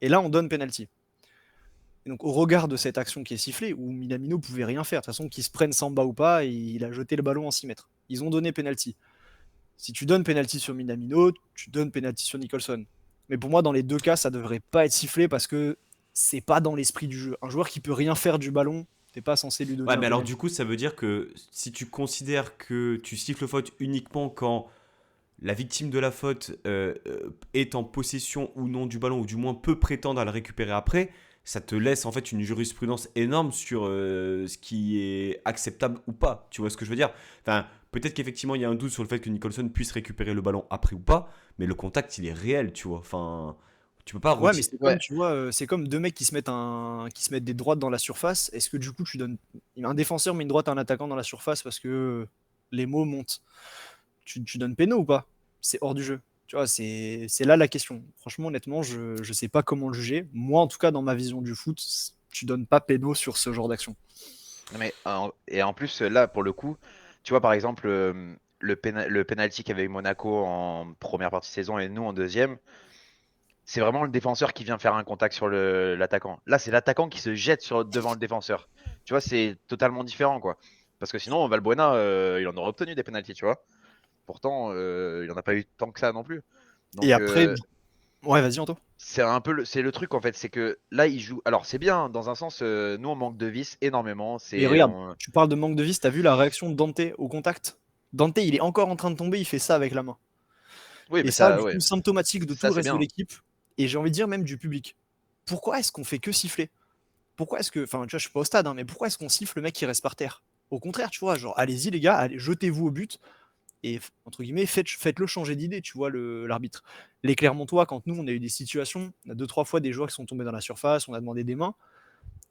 Et là, on donne penalty. Et donc, au regard de cette action qui est sifflée, où Minamino pouvait rien faire, de toute façon, qu'il se prenne Samba ou pas, il a jeté le ballon en 6 mètres. Ils ont donné penalty. Si tu donnes penalty sur Minamino, tu donnes penalty sur Nicholson. Mais pour moi, dans les deux cas, ça devrait pas être sifflé parce que c'est pas dans l'esprit du jeu. Un joueur qui peut rien faire du ballon, t'es pas censé lui donner Ouais, un mais alors penalty. du coup, ça veut dire que si tu considères que tu siffles faute uniquement quand la victime de la faute est en possession ou non du ballon, ou du moins peut prétendre à le récupérer après, ça te laisse en fait une jurisprudence énorme sur ce qui est acceptable ou pas. Tu vois ce que je veux dire? Enfin, peut-être qu'effectivement il y a un doute sur le fait que Nicholson puisse récupérer le ballon après ou pas, mais le contact il est réel, tu vois. Enfin, tu peux pas Ouais, mais retirer. c'est Ouais. comme, tu vois, c'est comme deux mecs qui se mettent des droites dans la surface. Est-ce que du coup, un défenseur met une droite à un attaquant dans la surface parce que les mots montent? Tu donnes péno ou pas? C'est hors du jeu. Tu vois, c'est là la question. Franchement, honnêtement, je sais pas comment le juger. Moi, en tout cas, dans ma vision du foot, tu donnes pas péno sur ce genre d'action. Mais, et en plus, là, pour le coup, tu vois, par exemple, le penalty qu'avait eu Monaco en première partie de saison et nous en deuxième, c'est vraiment le défenseur qui vient faire un contact sur l'attaquant. Là, c'est l'attaquant qui se jette devant le défenseur. Tu vois, c'est totalement différent, quoi. Parce que sinon, Valbuena, il en aurait obtenu des penalties, tu vois. Pourtant, il n'en a pas eu tant que ça non plus. Et Donc, après, ouais, vas-y, Anto. c'est un peu c'est le truc, en fait. C'est que là, il joue. Alors, c'est bien, dans un sens, nous, on manque de vis énormément. Mais regarde, tu parles de manque de vis, t'as vu la réaction de Dante au contact? Dante, il est encore en train de tomber, il fait ça avec la main. Oui, Et mais ça, ça, du ouais. coup, symptomatique de tout Ça, le c'est reste de bien. l'équipe, et j'ai envie de dire même du public. Pourquoi est-ce qu'on fait que siffler? Pourquoi est-ce que, enfin, tu vois, je suis pas au stade, hein, mais pourquoi est-ce qu'on siffle le mec qui reste par terre? Au contraire, tu vois, genre, allez-y les gars, allez, jetez-vous au but, et entre guillemets, faites-le changer d'idée, tu vois, l'arbitre. Les Clermontois, quand nous, on a eu des situations, on a 2-3 fois des joueurs qui sont tombés dans la surface, on a demandé des mains,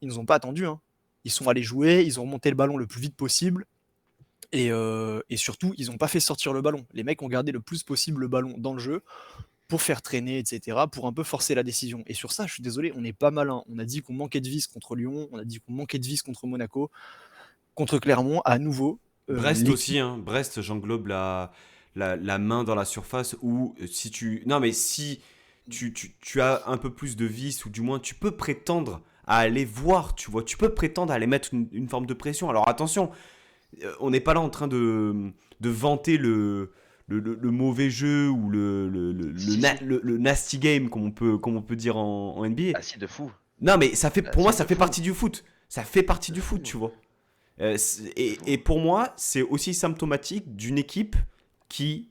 ils nous ont pas attendu, hein. Ils sont allés jouer, ils ont remonté le ballon le plus vite possible, et surtout, ils n'ont pas fait sortir le ballon. Les mecs ont gardé le plus possible le ballon dans le jeu pour faire traîner, etc., pour un peu forcer la décision. Et sur ça, je suis désolé, on n'est pas malin. On a dit qu'on manquait de vis contre Lyon, on a dit qu'on manquait de vis contre Monaco, contre Clermont, à nouveau. Brest L'équipe, aussi, hein. Brest, j'englobe la main dans la surface où si tu. Non, mais si tu as un peu plus de vis, ou du moins tu peux prétendre à aller voir, tu vois, tu peux prétendre à aller mettre une forme de pression. Alors attention, on n'est pas là en train de vanter le mauvais jeu ou Si, si. le nasty game, comme on peut dire en NBA. Ah, si, de fou. Non, mais ça fait, Ah, pour moi, si, ça de fait fou. partie du foot. Ça fait partie De du foot, fou. tu vois. De fou. Et pour moi, c'est aussi symptomatique d'une équipe qui,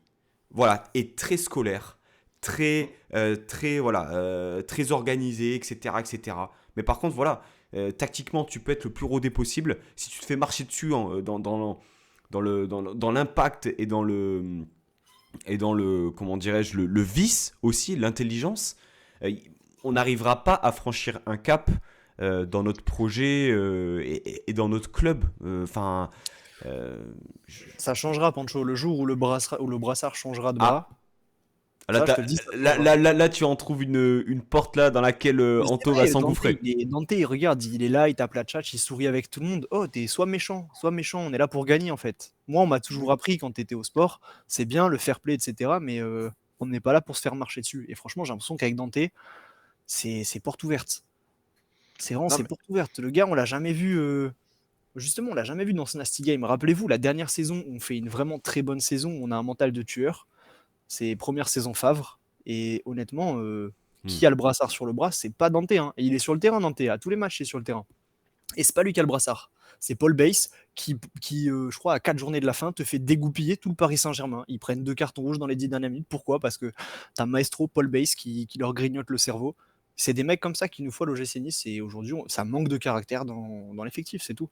voilà, est très scolaire, très organisée, etc., etc. Mais par contre, voilà, tactiquement, tu peux être le plus rodé possible. Si tu te fais marcher dessus dans l'impact et dans le comment dirais-je, le vice aussi, l'intelligence, euh, on n'arrivera pas à franchir un cap dans notre projet et dans notre club. Enfin, ça changera, Pancho. Le jour où le brassard changera de bras, ah, là, ça, je te le dis, ça là, changera. là, là, là, tu en trouves une porte là dans laquelle Mais c'est Anto va vrai, s'engouffrer. Dante, il regarde, il est là, il tape la tchatch, il sourit avec tout le monde. Oh, t'es soit méchant, on est là pour gagner en fait. Moi, on m'a toujours appris quand t'étais au sport, c'est bien le fair play, etc. Mais on n'est pas là pour se faire marcher dessus. Et franchement, j'ai l'impression qu'avec Dante, c'est porte ouverte. C'est vraiment, Non, c'est mais porte ouverte. Le gars, on l'a jamais vu. Justement, on l'a jamais vu dans ce Nasty Game. Rappelez-vous, la dernière saison, on fait une vraiment très bonne saison, on a un mental de tueur. C'est première saison Favre. Et honnêtement, Hmm. qui a le brassard sur le bras? C'est pas Dante, hein. Et il est sur le terrain, Dante. À tous les matchs, il est sur le terrain. Et c'est pas lui qui a le brassard. C'est Paul Bass qui je crois, à 4 journées de la fin, te fait dégoupiller tout le Paris Saint-Germain. Ils prennent 2 cartons rouges dans les 10 dernières minutes. Pourquoi? Parce que t'as Maestro Paul Bass qui leur grignote le cerveau. C'est des mecs comme ça qui nous faut à l'OGC Nice. Et aujourd'hui, ça manque de caractère dans l'effectif, c'est tout.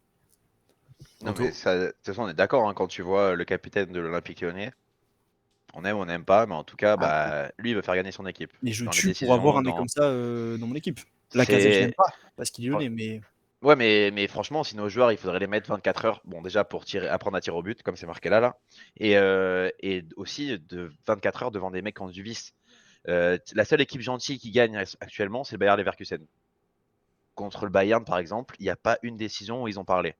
non, mais Anto, ça, de toute façon, on est d'accord, hein, quand tu vois le capitaine de l'Olympique Lyonnais, on aime ou on n'aime pas, mais en tout cas, Ah, bah, lui, il veut faire gagner son équipe. mais je Dans les tue pour avoir décisions, un mec dans. comme ça dans mon équipe. La casette, je l'aime C'est. pas parce qu'il est lyonnais, mais Ouais, mais franchement, si nos joueurs, il faudrait les mettre 24 heures. Bon, déjà pour tirer, apprendre à tirer au but, comme c'est marqué là. Et aussi de 24 heures devant des mecs qui ont du vice. La seule équipe gentille qui gagne actuellement, c'est le Bayer Leverkusen. Contre le Bayern, par exemple, il n'y a pas une décision où ils ont parlé.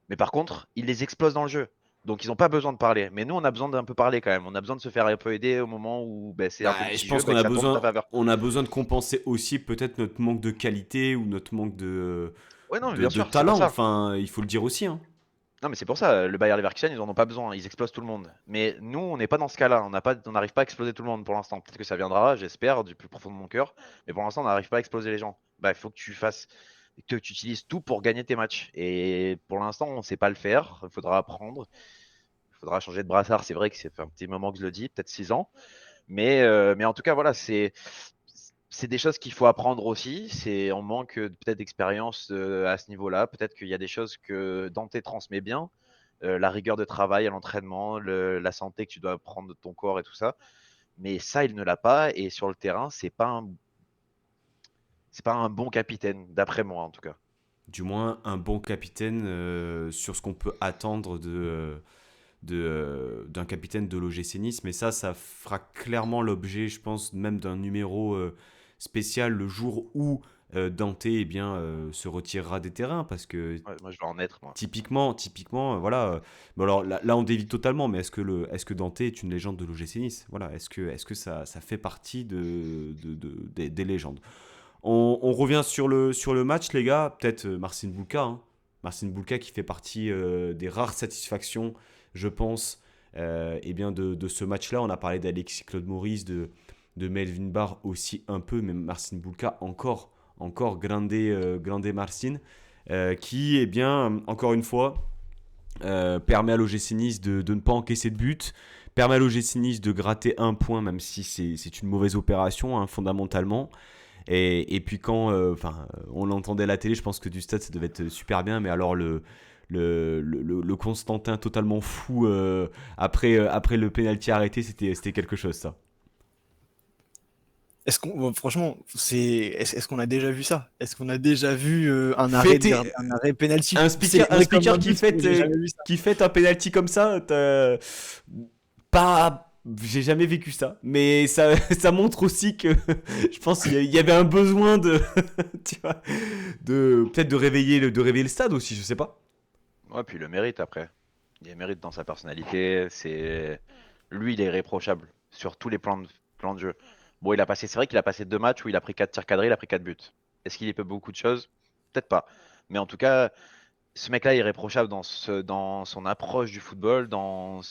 Mais par contre, ils les explosent dans le jeu. Donc ils n'ont pas besoin de parler. Mais nous, on a besoin d'un peu parler quand même. On a besoin de se faire un peu aider au moment où ben, c'est un peu le je petit jeu, pense ben, qu'on que a ça tourne en ta besoin, faveur. on a besoin de compenser aussi peut-être notre manque de qualité ou notre manque de, Ouais, non, mais de, bien de sûr, c'est pour talent. ça. Enfin, il faut le dire aussi, hein. Non, mais c'est pour ça, le Bayer Leverkusen, ils en ont pas besoin, ils explosent tout le monde. Mais nous, on n'est pas dans ce cas-là, on n'arrive pas à exploser tout le monde pour l'instant. Peut-être que ça viendra, j'espère, du plus profond de mon cœur. Mais pour l'instant, on n'arrive pas à exploser les gens. Bah, il faut que tu utilises tout pour gagner tes matchs. Et pour l'instant, on ne sait pas le faire, il faudra apprendre. faudra changer de brassard. C'est vrai que c'est fait un petit moment que je le dis, peut-être 6 ans. Mais en tout cas, voilà, c'est des choses qu'il faut apprendre aussi. On manque peut-être d'expérience à ce niveau-là. Peut-être qu'il y a des choses que Dante transmet bien. La rigueur de travail à l'entraînement, la santé que tu dois prendre de ton corps et tout ça. Mais ça, il ne l'a pas. Et sur le terrain, c'est pas un bon capitaine, d'après moi en tout cas. Du moins, un bon capitaine sur ce qu'on peut attendre d'un capitaine de l'OGC Nice. Mais ça fera clairement l'objet, je pense, même d'un numéro spécial le jour où Dante se retirera des terrains. Parce que Ouais, moi, je vais en être, moi. typiquement, voilà. Bon alors là, on dévie totalement, mais est-ce que Dante est une légende de l'OGC Nice? Voilà, est-ce que ça fait partie des légendes? On revient sur le match, les gars. Peut-être Marcin Bulka. Hein. Marcin Bulka qui fait partie des rares satisfactions, je pense, de ce match-là. On a parlé d'Alexis Claude Maurice, de Melvin Barr aussi un peu, mais Marcin Bulka encore grande Marcin, qui, encore une fois, permet à l'OGC Nice de ne pas encaisser de but, permet à l'OGC Nice de gratter un point, même si c'est une mauvaise opération, hein, fondamentalement. Et puis quand on l'entendait à la télé, je pense que du stade ça devait être super bien, mais alors le Constantin totalement fou après le penalty arrêté, c'était quelque chose ça. Franchement, est-ce qu'on a déjà vu ça? Est-ce qu'on a déjà vu Fêter un arrêt penalty un speaker célébré comme un qui but? J'ai jamais vu ça. fête un penalty comme ça, pas. J'ai jamais vécu ça, mais ça, ça montre aussi que je pense qu'il y avait un besoin tu vois, peut-être de réveiller le stade aussi, je sais pas. Ouais, puis le mérite après. Il a le mérite dans sa personnalité. Lui, il est irréprochable sur tous les plans de jeu. Bon, c'est vrai qu'il a passé 2 matchs où il a pris 4 tirs cadrés, il a pris 4 buts. Est-ce qu'il y peut beaucoup de choses? Peut-être pas. Mais en tout cas, ce mec-là est irréprochable dans son approche du football, sans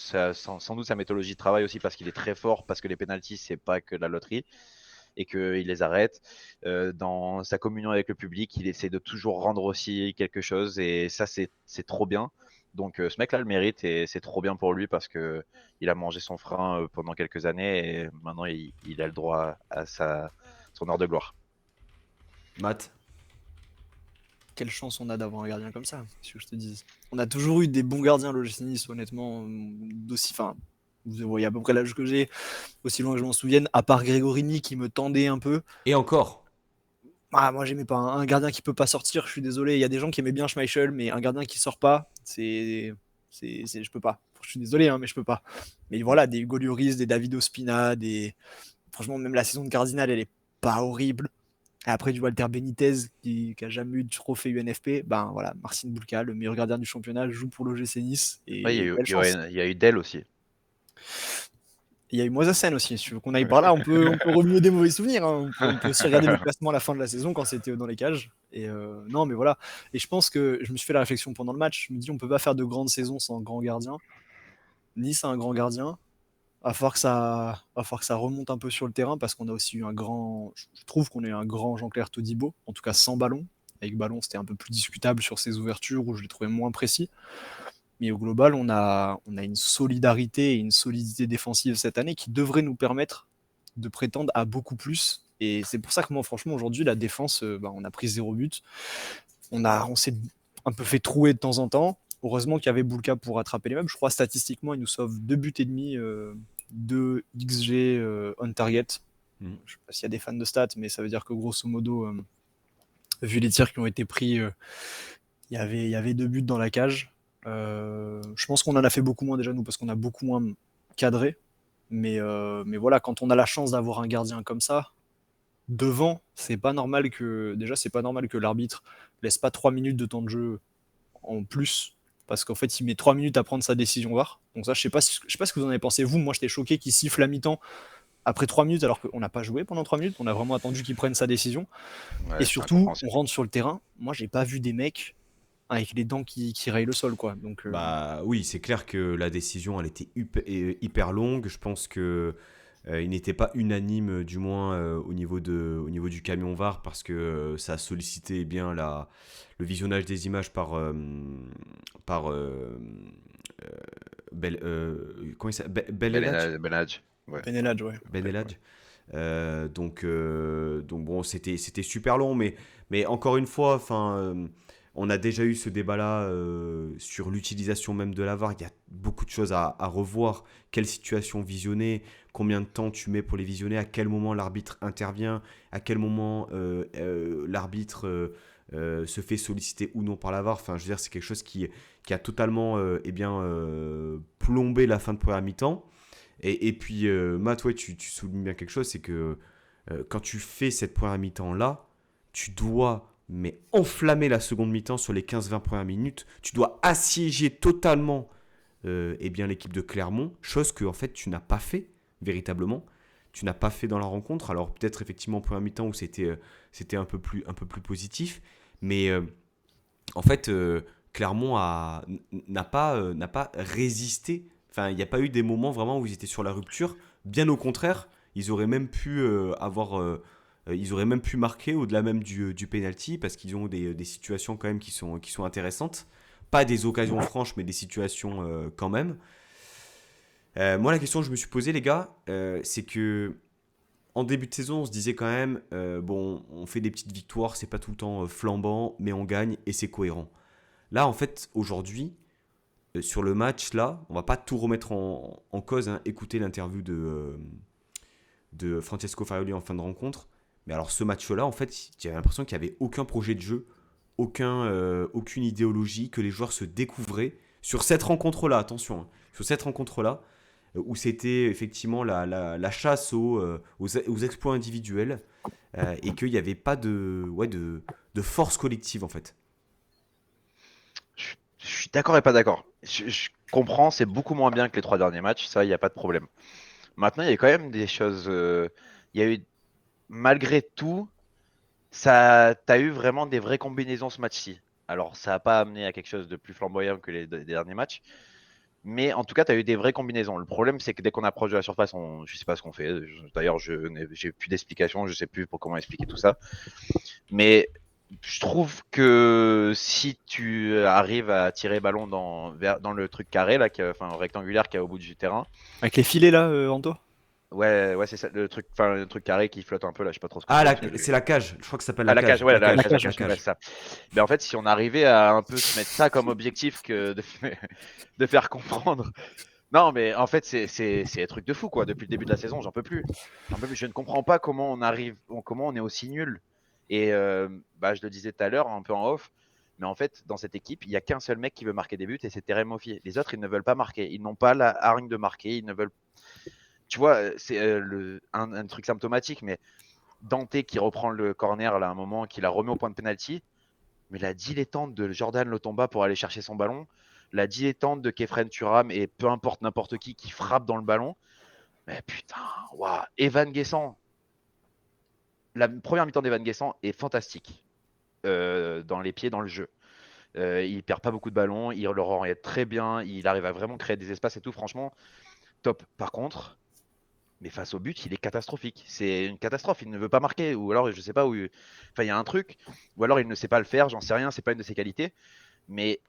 doute sa méthodologie de travail aussi, parce qu'il est très fort, parce que les pénaltys, c'est pas que de la loterie, et qu'il les arrête. Dans sa communion avec le public, il essaie de toujours rendre aussi quelque chose, et ça, c'est trop bien. Donc ce mec-là le mérite, et c'est trop bien pour lui, parce que il a mangé son frein pendant quelques années, et maintenant il a le droit à son heure de gloire. Matt, Quelle chance on a d'avoir un gardien comme ça, si je te dis. On a toujours eu des bons gardiens à l'OGC Nice, honnêtement, d'aussi, enfin, vous voyez à peu près l'âge que j'ai, aussi loin que je m'en souvienne, à part Gregorini qui me tendait un peu. et encore. Ah, moi j'aimais pas un gardien qui peut pas sortir, je suis désolé. Il y a des gens qui aimaient bien Schmeichel, mais un gardien qui sort pas, je peux pas. Je suis désolé, hein, mais je peux pas. Mais voilà, des Hugo Lloris, des David Ospina, franchement, même la saison de Cardinal, elle est pas horrible. Et après, du Walter Benitez, qui a jamais eu de trophée UNFP, ben voilà, Marcin Bulka, le meilleur gardien du championnat, joue pour l'OGC Nice. Ouais, Et belle chance. il y a eu Dell aussi. Il y a eu Moisassen aussi. Si tu veux qu'on aille par là, on peut remuer des mauvais souvenirs. Hein. On peut aussi regarder le classement à la fin de la saison quand c'était dans les cages. Et non, mais voilà. Et je pense que je me suis fait la réflexion pendant le match. Je me dis, on peut pas faire de grandes saisons sans grand gardien. Nice a un grand gardien. Va falloir que ça remonte un peu sur le terrain parce qu'on a aussi eu je trouve qu'on a eu un grand Jean-Claire Todibo, en tout cas sans ballon. Avec ballon, c'était un peu plus discutable sur ses ouvertures où je l'ai trouvé moins précis. Mais au global, on a une solidarité et une solidité défensive cette année qui devrait nous permettre de prétendre à beaucoup plus. Et c'est pour ça que moi, franchement, aujourd'hui, la défense, on a pris 0 but. On s'est un peu fait trouer de temps en temps. Heureusement qu'il y avait Bulka pour rattraper les meubles. Je crois statistiquement, il nous sauve 2 buts et demi de XG on target. Je ne sais pas s'il y a des fans de stats, mais ça veut dire que grosso modo, vu les tirs qui ont été pris, il y avait 2 buts dans la cage. Je pense qu'on en a fait beaucoup moins déjà nous parce qu'on a beaucoup moins cadré. Mais voilà, quand on a la chance d'avoir un gardien comme ça, devant, c'est pas normal que l'arbitre laisse pas 3 minutes de temps de jeu en plus. Parce qu'en fait, il met 3 minutes à prendre sa décision VAR. Donc ça, je sais pas ce que vous en avez pensé, vous. Moi, j'étais choqué qu'il siffle à mi-temps après 3 minutes, alors qu'on n'a pas joué pendant 3 minutes. On a vraiment attendu qu'il prenne sa décision. Ouais, et surtout, on rentre sur le terrain. Moi, j'ai pas vu des mecs avec les dents qui rayent le sol, quoi. Donc, Bah oui, c'est clair que la décision, elle était hyper longue. Je pense que il n'était pas unanime, du moins au niveau du camion VAR, parce que ça a sollicité bien le visionnage des images par comment il s'appelle Bel Elhadj. Benadj. Ouais. Ben Elhadj, ouais. Ben Elhadj. Donc bon, c'était super long, mais encore une fois, on a déjà eu ce débat-là sur l'utilisation même de la VAR. Il y a beaucoup de choses à revoir. Quelle situation visionner, combien de temps tu mets pour les visionner, à quel moment l'arbitre intervient, à quel moment l'arbitre se fait solliciter ou non par la VAR. Enfin, je veux dire, c'est quelque chose qui a totalement plombé la fin de première mi-temps. Et puis, Matt, ouais, tu soulignes bien quelque chose, c'est que quand tu fais cette première mi-temps-là, tu dois enflammer la seconde mi-temps sur les 15-20 premières minutes. Tu dois assiéger totalement l'équipe de Clermont, chose que en fait, tu n'as pas fait véritablement. Tu n'as pas fait dans la rencontre. Alors peut-être effectivement en première mi-temps où c'était un peu plus positif. Mais en fait, Clermont n'a pas résisté. Enfin, il n'y a pas eu des moments vraiment où ils étaient sur la rupture. Bien au contraire, ils auraient même pu ils auraient même pu marquer au-delà même du penalty parce qu'ils ont des situations quand même qui sont intéressantes. Pas des occasions franches, mais des situations quand même. Moi, la question que je me suis posée, les gars, c'est que en début de saison, on se disait quand même, bon, on fait des petites victoires, c'est pas tout le temps flambant, mais on gagne et c'est cohérent. Là, en fait, aujourd'hui, sur le match, là, on va pas tout remettre en cause. Hein. Écoutez l'interview de Francesco Farioli en fin de rencontre. Mais alors, ce match-là, en fait, j'avais l'impression qu'il n'y avait aucun projet de jeu, aucune idéologie, que les joueurs se découvraient. Sur cette rencontre-là, attention, hein, sur cette rencontre-là, où c'était effectivement la chasse aux exploits individuels et qu'il n'y avait pas de force collective, en fait. Je suis d'accord et pas d'accord. Je comprends, c'est beaucoup moins bien que les 3 derniers matchs, ça, il n'y a pas de problème. Maintenant, il y a quand même des choses. Il y a eu, malgré tout, t'as eu vraiment des vraies combinaisons ce match-ci. Alors, ça n'a pas amené à quelque chose de plus flamboyant que les derniers matchs, mais en tout cas, tu as eu des vraies combinaisons. Le problème, c'est que dès qu'on approche de la surface, je ne sais pas ce qu'on fait. D'ailleurs, j'ai plus d'explications, je ne sais plus pour comment expliquer tout ça. Mais je trouve que si tu arrives à tirer ballon dans le truc carré, là, enfin rectangulaire qui est au bout du terrain. Avec les filets là, Anto. Ouais, c'est ça, le truc carré qui flotte un peu là, je sais pas trop ce que Ah, c'est. c'est la cage. Je crois que ça s'appelle Ah, la cage. ouais, la cage, cage, ouais, c'est ça. Mais en fait, si on arrivait à un peu se mettre ça comme objectif que de faire comprendre. Non, mais en fait, c'est un truc de fou, quoi. Depuis le début de la saison, j'en peux plus. Je ne comprends pas comment comment on est aussi nul. Et je le disais tout à l'heure, un peu en off, mais en fait, dans cette équipe, il n'y a qu'un seul mec qui veut marquer des buts et c'est Terem Moffi. Les autres, ils ne veulent pas marquer. Ils n'ont pas la hargne de marquer. Ils ne veulent. Tu vois, c'est un truc symptomatique, mais Dante qui reprend le corner là, à un moment, qui la remet au point de penalty, mais la dilettante de Jordan Lotomba pour aller chercher son ballon, la dilettante de Kefren Turam et peu importe n'importe qui frappe dans le ballon. Mais putain, waouh. Evan Guessant, la première mi-temps d'Evan Guessant est fantastique dans les pieds, dans le jeu. Il perd pas beaucoup de ballons, il le rend très bien, il arrive à vraiment créer des espaces et tout, franchement, top. Par contre, mais face au but, il est catastrophique. C'est une catastrophe. Il ne veut pas marquer, ou alors je sais pas où. Enfin, il y a un truc, ou alors il ne sait pas le faire. J'en sais rien. C'est pas une de ses qualités, mais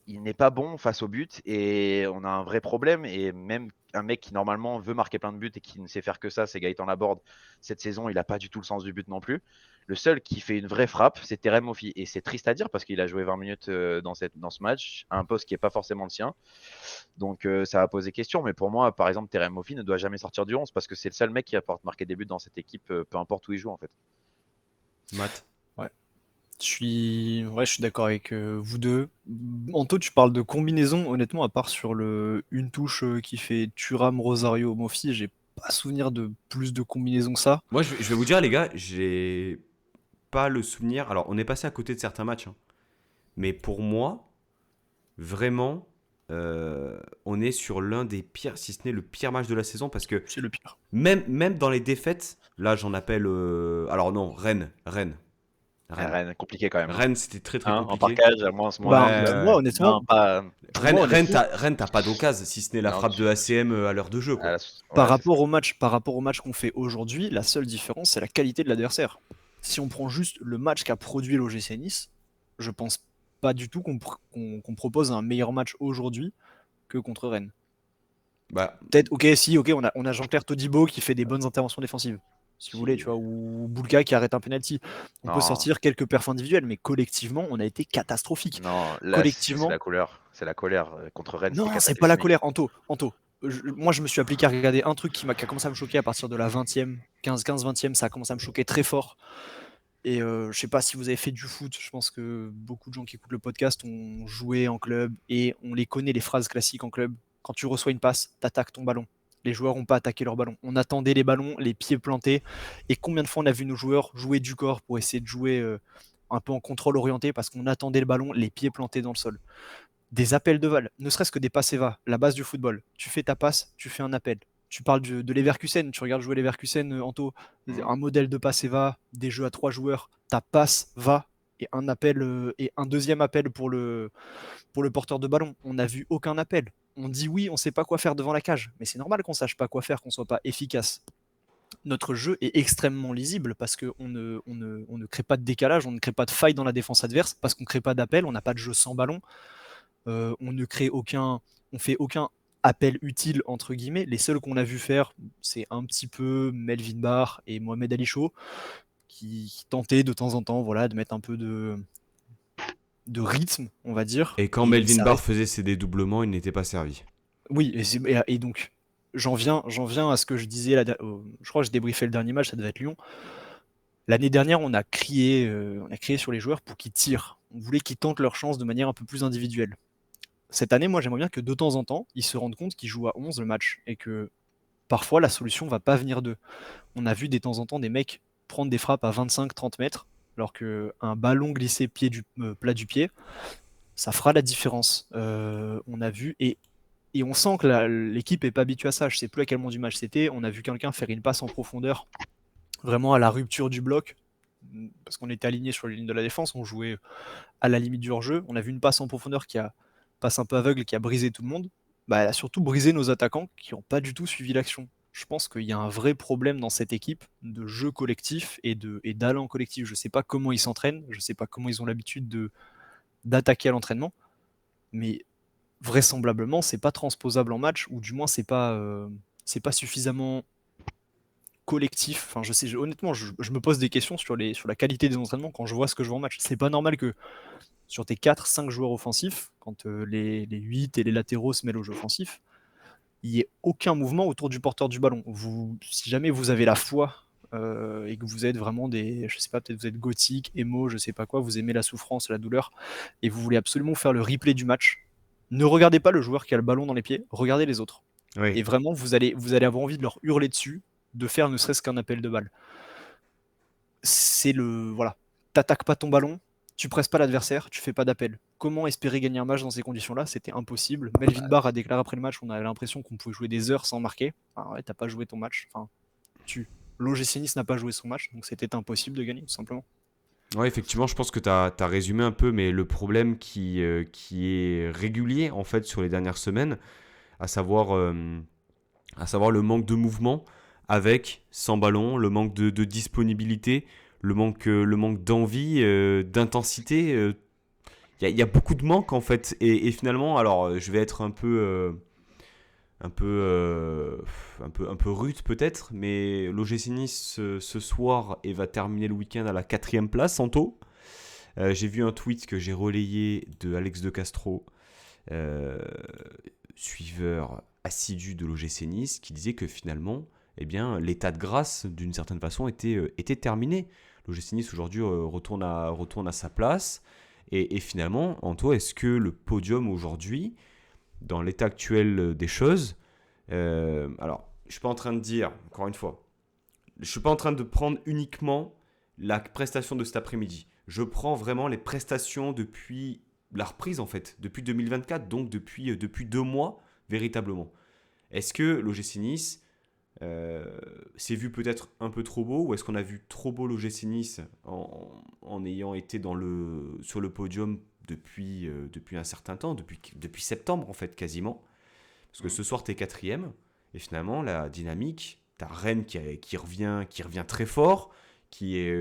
il n'est pas bon face au but et on a un vrai problème. Et même un mec qui normalement veut marquer plein de buts et qui ne sait faire que ça, c'est Gaëtan Laborde. Cette saison, il n'a pas du tout le sens du but non plus. Le seul qui fait une vraie frappe, c'est Terem Moffi. Et c'est triste à dire parce qu'il a joué 20 minutes dans ce match, à un poste qui n'est pas forcément le sien. Donc ça va poser question. Mais pour moi, par exemple, Terem Moffi ne doit jamais sortir du 11 parce que c'est le seul mec qui apporte marquer des buts dans cette équipe, peu importe où il joue en fait. Matt. Ouais. Je suis d'accord avec vous deux. Anto, tu parles de combinaison. Honnêtement, à part sur une touche qui fait Thuram, Rosario, Moffi, j'ai pas souvenir de plus de combinaisons que ça. Moi, je vais vous dire, les gars, j'ai pas le souvenir. Alors, on est passé à côté de certains matchs. Hein. Mais pour moi, vraiment, on est sur l'un des pires, si ce n'est le pire match de la saison. Parce que C'est le pire. même dans les défaites, là, j'en appelle. Alors, non, Rennes. Rennes, compliqué quand même. Rennes, c'était très très en compliqué. parcage, à moins en ce moment. Moi, honnêtement, Non, pas. Rennes, t'as pas d'occasion, si ce n'est la Non, frappe de ACM à l'heure de jeu. Quoi. Par rapport au match qu'on fait aujourd'hui, la seule différence, c'est la qualité de l'adversaire. Si on prend juste le match qu'a produit l'OGC Nice, je pense pas du tout qu'on propose un meilleur match aujourd'hui que contre Rennes. Bah, Peut-être, ok, on a Jean-Claire Todibo qui fait des bonnes interventions défensives, si vous voulez, tu vois, ou Boulka qui arrête un penalty. On peut Non, sortir quelques perfs individuels, mais collectivement, on a été catastrophique. non, là, c'est Collectivement, la couleur. C'est la colère. Contre Rennes, c'était non, c'est pas la cataclysmique. colère. Anto. Moi, je me suis appliqué à regarder un truc qui a commencé à me choquer à partir de la 20e, 15-20e, ça a commencé à me choquer très fort. Et je sais pas si vous avez fait du foot, je pense que beaucoup de gens qui écoutent le podcast ont joué en club et on les connaît, les phrases classiques en club. Quand tu reçois une passe, t'attaques ton ballon. Les joueurs n'ont pas attaqué leur ballon. On attendait les ballons, les pieds plantés. Et combien de fois on a vu nos joueurs jouer du corps pour essayer de jouer un peu en contrôle orienté parce qu'on attendait le ballon, les pieds plantés dans le sol. Des appels de vol, ne serait-ce que des passes EVA, la base du football. Tu fais ta passe, tu fais un appel. Tu parles de Leverkusen, tu regardes jouer Leverkusen, Anto, Mhm. un modèle de passe EVA, des jeux à 3 joueurs, ta passe va et un appel et un deuxième appel pour le porteur de ballon. On n'a vu aucun appel. On dit oui, on ne sait pas quoi faire devant la cage, mais c'est normal qu'on ne sache pas quoi faire, qu'on ne soit pas efficace. Notre jeu est extrêmement lisible parce qu'on ne crée pas de décalage, on ne crée pas de faille dans la défense adverse, parce qu'on ne crée pas d'appel, on n'a pas de jeu sans ballon. On ne crée on fait aucun appel utile entre guillemets. Les seuls qu'on a vu faire, c'est un petit peu Melvin Barr et Mohamed Ali Chaud qui tentaient de temps en temps, voilà, de mettre un peu de rythme, on va dire. et quand Et Melvin ça Barr reste. faisait ses dédoublements, il n'était pas servi. Oui, et donc j'en viens à ce que je disais. Je crois que je débriefais le dernier match, ça devait être Lyon. L'année dernière, on a crié sur les joueurs pour qu'ils tirent. On voulait qu'ils tentent leur chance de manière un peu plus individuelle. Cette année, moi, j'aimerais bien que de temps en temps, ils se rendent compte qu'ils jouent à 11 le match et que parfois la solution va pas venir d'eux. On a vu de temps en temps des mecs prendre des frappes à 25-30 mètres, alors qu'un ballon glissé plat du pied, ça fera la différence. On a vu et on sent que l'équipe est pas habituée à ça. Je sais plus à quel moment du match c'était. On a vu quelqu'un faire une passe en profondeur, vraiment à la rupture du bloc, parce qu'on était aligné sur les lignes de la défense, on jouait à la limite du hors-jeu. On a vu une passe en profondeur passe un peu aveugle, qui a brisé tout le monde. Bah, elle a surtout brisé nos attaquants qui n'ont pas du tout suivi l'action. Je pense qu'il y a un vrai problème dans cette équipe de jeu collectif et d'allant collectif. Je ne sais pas comment ils s'entraînent, je ne sais pas comment ils ont l'habitude d'attaquer à l'entraînement, mais vraisemblablement, c'est pas transposable en match, ou du moins, c'est pas suffisamment collectif. Enfin, honnêtement, je me pose des questions sur la qualité des entraînements quand je vois ce que je vois en match. C'est pas normal que sur tes 4-5 joueurs offensifs, quand les 8 et les latéraux se mêlent au jeu offensif, il n'y ait aucun mouvement autour du porteur du ballon. Si jamais vous avez la foi et que vous êtes vraiment je sais pas, peut-être vous êtes gothique, émo, je sais pas quoi, vous aimez la souffrance, la douleur, et vous voulez absolument faire le replay du match, ne regardez pas le joueur qui a le ballon dans les pieds, regardez les autres. Oui. Et vraiment, vous allez avoir envie de leur hurler dessus, de faire ne serait-ce qu'un appel de balle. Voilà. T'attaques pas ton ballon, tu presses pas l'adversaire, tu fais pas d'appel. Comment espérer gagner un match dans ces conditions-là? C'était impossible. Melvin Barr a déclaré après le match, on avait l'impression qu'on pouvait jouer des heures sans marquer. Enfin, ouais, t'as pas joué ton match. Enfin, l'OGC Nice n'a pas joué son match, donc c'était impossible de gagner, tout simplement. Ouais, effectivement, je pense que tu as résumé un peu, mais le problème qui est régulier en fait sur les dernières semaines, à savoir, euh, à savoir le manque de mouvement avec, sans ballon, le manque de disponibilité, le manque d'envie, d'intensité. Il y a beaucoup de manque en fait. Et finalement, alors je vais être un peu, un peu rude peut-être, mais l'OGC Nice ce soir et va terminer le week-end à la 4e place, Santo. J'ai vu un tweet que j'ai relayé de Alex de Castro, euh, suiveur assidu de l'OGC Nice, qui disait que finalement, eh bien, l'état de grâce, d'une certaine façon, était terminé. L'OGC Nice aujourd'hui retourne à sa place. Et finalement, Anto, est-ce que le podium aujourd'hui, dans l'état actuel des choses, alors, je ne suis pas en train de dire, encore une fois, je ne suis pas en train de prendre uniquement la prestation de cet après-midi. Je prends vraiment les prestations depuis la reprise, en fait, depuis 2024, donc depuis 2 mois, véritablement. Est-ce que l'OGC Nice s'est vu peut-être un peu trop beau, ou est-ce qu'on a vu trop beau l'OGC Nice en ayant été sur le podium depuis un certain temps, depuis septembre, en fait, quasiment. Parce que ce soir, tu es 4e, et finalement, la dynamique, tu as Rennes qui revient très fort, qui est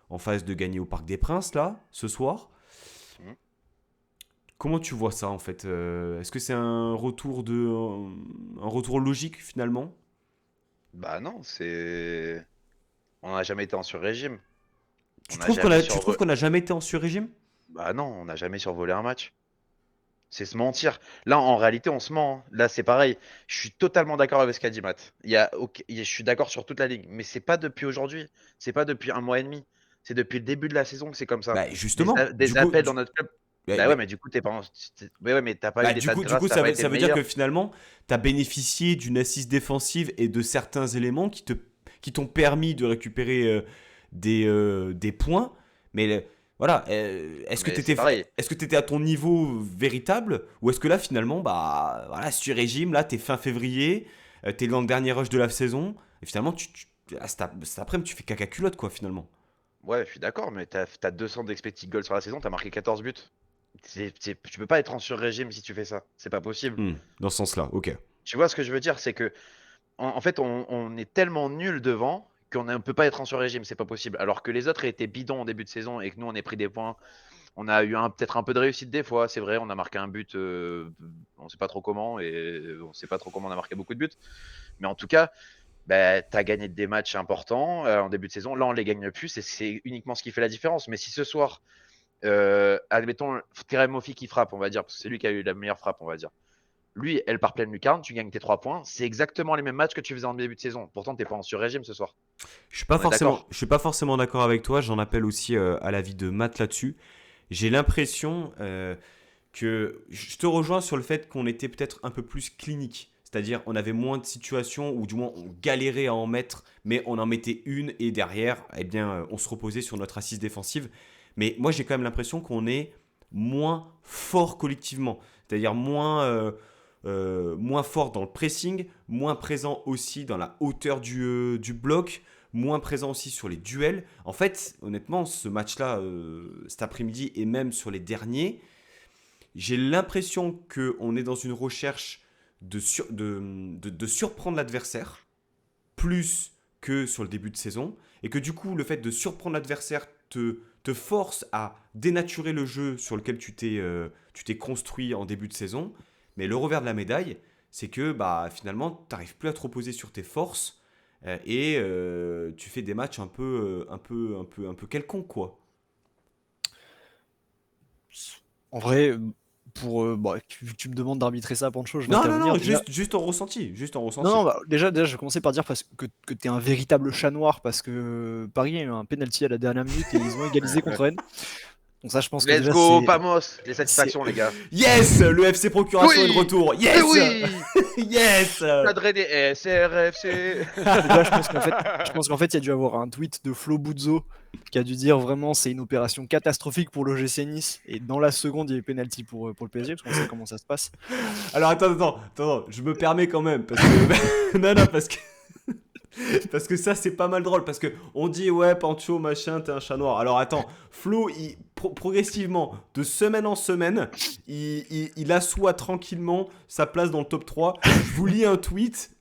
en phase de gagner au Parc des Princes, là, ce soir. Mhm. Comment tu vois ça en fait? Est-ce que c'est un un retour logique finalement? Bah non, on n'a jamais été en sur-régime. On n'a Tu trouves qu'on n'a jamais été en sur-régime? Bah non, on n'a jamais survolé un match. C'est se mentir. Là, en réalité, on se ment, hein. Là, c'est pareil. Je suis totalement d'accord avec ce qu'a dit Matt. Je suis d'accord sur toute la ligne. Mais c'est pas depuis aujourd'hui. C'est pas depuis un mois et demi. C'est depuis le début de la saison que c'est comme ça. Bah justement, Des appels dans notre club. bah, Bah bah, ouais, mais du coup, t'es pas. Ouais, mais t'as pas eu l'état de du coup, grâce, t'as pas été ça le veut dire meilleur. que finalement, tu as bénéficié d'une assise défensive et de certains éléments qui t'ont permis de récupérer des points. Mais voilà, Mais c'est pareil. est-ce que tu étais à ton niveau véritable ou est-ce que là, finalement, bah voilà, sur régime, là, tu es fin février, tu es dans le dernier rush de la saison et finalement, cet après-midi, tu fais caca culotte, quoi, finalement. Ouais, je suis d'accord, mais t'as 200 d'expected goals sur la saison, t'as marqué 14 buts. Tu peux pas être en sur-régime si tu fais ça. C'est pas possible. Dans ce sens-là, ok. Tu vois ce que je veux dire, c'est que en fait, on est tellement nul devant qu'on ne peut pas être en sur-régime, c'est pas possible. Alors que les autres étaient bidons en début de saison et que nous, on ait pris des points. On a eu peut-être un peu de réussite des fois, c'est vrai. On a marqué un but, on sait pas trop comment, et on sait pas trop comment on a marqué beaucoup de buts. Mais en tout cas, bah, tu as gagné des matchs importants en début de saison. Là, on les gagne plus, et c'est uniquement ce qui fait la différence. Mais si ce soir, admettons, Terem Moffi qui frappe, on va dire, parce que c'est lui qui a eu la meilleure frappe, on va dire. Lui, elle part pleine lucarne, tu gagnes tes 3 points. C'est exactement les mêmes matchs que tu faisais en début de saison. Pourtant, t'es pas en sur-régime ce soir. On est d'accord. Je suis pas forcément d'accord avec toi. J'en appelle aussi à l'avis de Matt là-dessus. J'ai l'impression que je te rejoins sur le fait qu'on était peut-être un peu plus clinique. C'est-à-dire, on avait moins de situations, ou du moins, on galérait à en mettre, mais on en mettait une, et derrière, eh bien, on se reposait sur notre assise défensive. Mais moi, j'ai quand même l'impression qu'on est moins fort collectivement. C'est-à-dire moins fort dans le pressing, moins présent aussi dans la hauteur du bloc, moins présent aussi sur les duels. En fait, honnêtement, ce match-là, cet après-midi, et même sur les derniers, j'ai l'impression qu'on est dans une recherche de surprendre l'adversaire, plus que sur le début de saison, et que du coup, le fait de surprendre l'adversaire te force à dénaturer le jeu sur lequel tu t'es construit en début de saison. Mais le revers de la médaille, c'est que bah, finalement, tu n'arrives plus à te reposer sur tes forces et tu fais des matchs un peu quelconques, quoi. En vrai, vu que tu me demandes d'arbitrer ça, Pancho, je vais Non, intervenir. Déjà, juste en ressenti. Juste en non, ressenti. non, déjà, je vais commencer par dire que tu es un véritable chat noir parce que Paris a eu un penalty à la dernière minute et ils ont égalisé contre Rennes. Donc ça, je pense que Let's déjà, go, Pamos. Les satisfactions, c'est- les gars. Yes, le FC Procuration est de Oui. retour. Yes, Oui. yes. Stade Rennais, SRFC. Déjà, je pense qu'en fait, il y a dû avoir un tweet de Flo Buzzo qui a dû dire vraiment c'est une opération catastrophique pour l'OGC Nice. Et dans la seconde, il y a eu penalty pour le PSG parce qu'on sait comment ça se passe. Alors attends, je me permets quand même parce que non, parce que ça c'est pas mal drôle parce que on dit ouais Pancho machin t'es un chat noir. Alors attends, Flo progressivement de semaine en semaine il assoit tranquillement sa place dans le top 3. Je vous lis un tweet